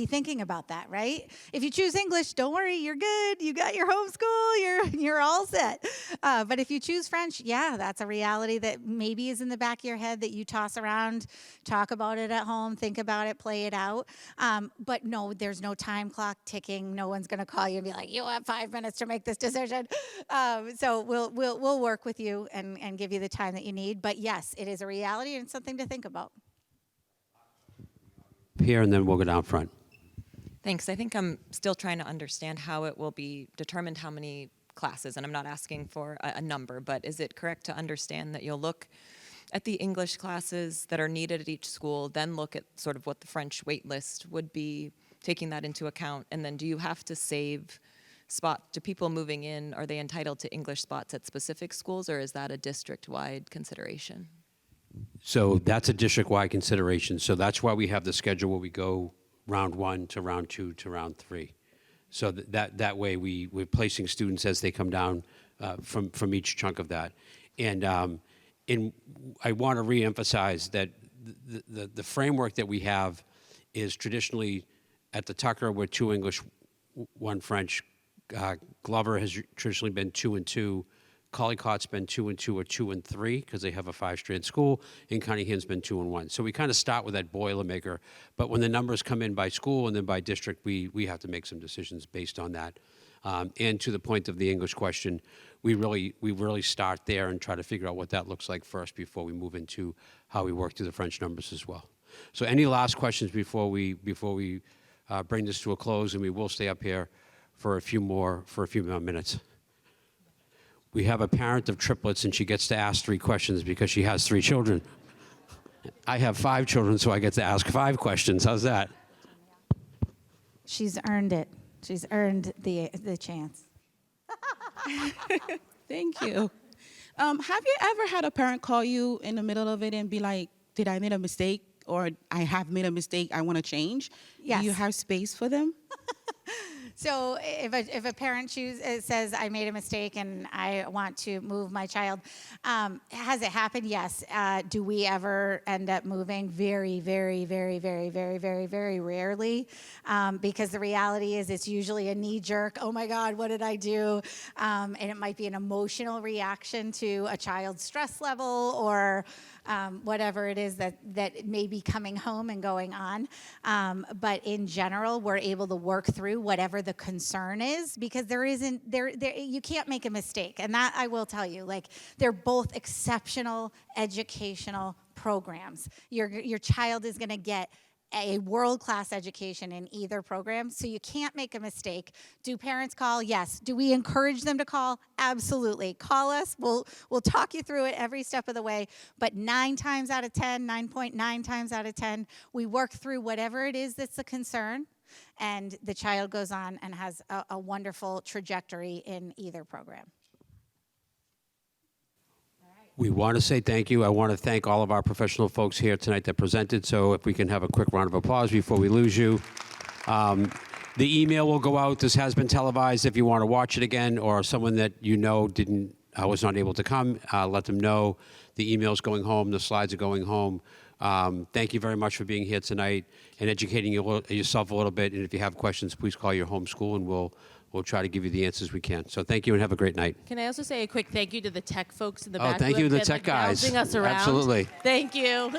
thinking about that, right? If you choose English, don't worry, you're good. You got your homeschool, you're all set. But if you choose French, that's a reality that maybe is in the back of your head that you toss around, talk about it at home, think about it, play it out. But no, there's no time clock ticking. No one's going to call you and be like, you have 5 minutes to make this decision. So we'll work with you and give you the time that you need. But yes, it is a reality and it's something to think about. Here, and then we'll go down front. Thanks. I think I'm still trying to understand how it will be determined how many classes, and I'm not asking for a number, but is it correct to understand that you'll look at the English classes that are needed at each school, then look at sort of what the French wait list would be, taking that into account, and then do you have to save spots? Do people moving in, are they entitled to English spots at specific schools, or is that a district-wide consideration? So that's a district-wide consideration. So that's why we have the schedule where we go round 1 to round 2 to round 3. So that way we're placing students as they come down from each chunk of that. And I want to reemphasize that the framework that we have is traditionally at the Tucker, we're 2 English, 1 French. Glover has traditionally been 2 and 2. Collicott's been 2 and 2 or 2 and 3 because they have a 5-strand school, and Cunningham's been 2 and 1. So we kind of start with that Boilermaker, but when the numbers come in by school and then by district, we have to make some decisions based on that. And to the point of the English question, we really start there and try to figure out what that looks like first before we move into how we work through the French numbers as well. So any last questions before we bring this to a close, and we will stay up here for a few more minutes. We have a parent of triplets, and she gets to ask 3 questions because she has 3 children. I have 5 children, so I get to ask 5 questions. How's that? She's earned it. She's earned the chance. Thank you. Have you ever had a parent call you in the middle of it and be like, did I make a mistake? Or I have made a mistake, I want to change? Yes. Do you have space for them? So if a parent says, I made a mistake and I want to move my child, has it happened? Yes. Do we ever end up moving? Very, very, very, very, very, very, very rarely. Because the reality is it's usually a knee-jerk, oh my God, what did I do? And it might be an emotional reaction to a child's stress level or whatever it is that may be coming home and going on. But in general, we're able to work through whatever the concern is because you can't make a mistake. And that I will tell you, like, they're both exceptional educational programs. Your child is going to get a world-class education in either program, so you can't make a mistake. Do parents call? Yes. Do we encourage them to call? Absolutely. Call us. We'll talk you through it every step of the way, but 9 times out of 10, 9.9 times out of 10, we work through whatever it is that's a concern, and the child goes on and has a wonderful trajectory in either program. We want to say thank you. I want to thank all of our professional folks here tonight that presented. So if we can have a quick round of applause before we lose you. The email will go out. This has been televised. If you want to watch it again, or someone that you know was not able to come, let them know. The email's going home. The slides are going home. Thank you very much for being here tonight and educating yourself a little bit. And if you have questions, please call your home school, and we'll try to give you the answers we can. So thank you and have a great night. Can I also say a quick thank you to the tech folks in the back? Oh, thank who you have to the been, tech guys. bouncing us around. Absolutely. Thank you.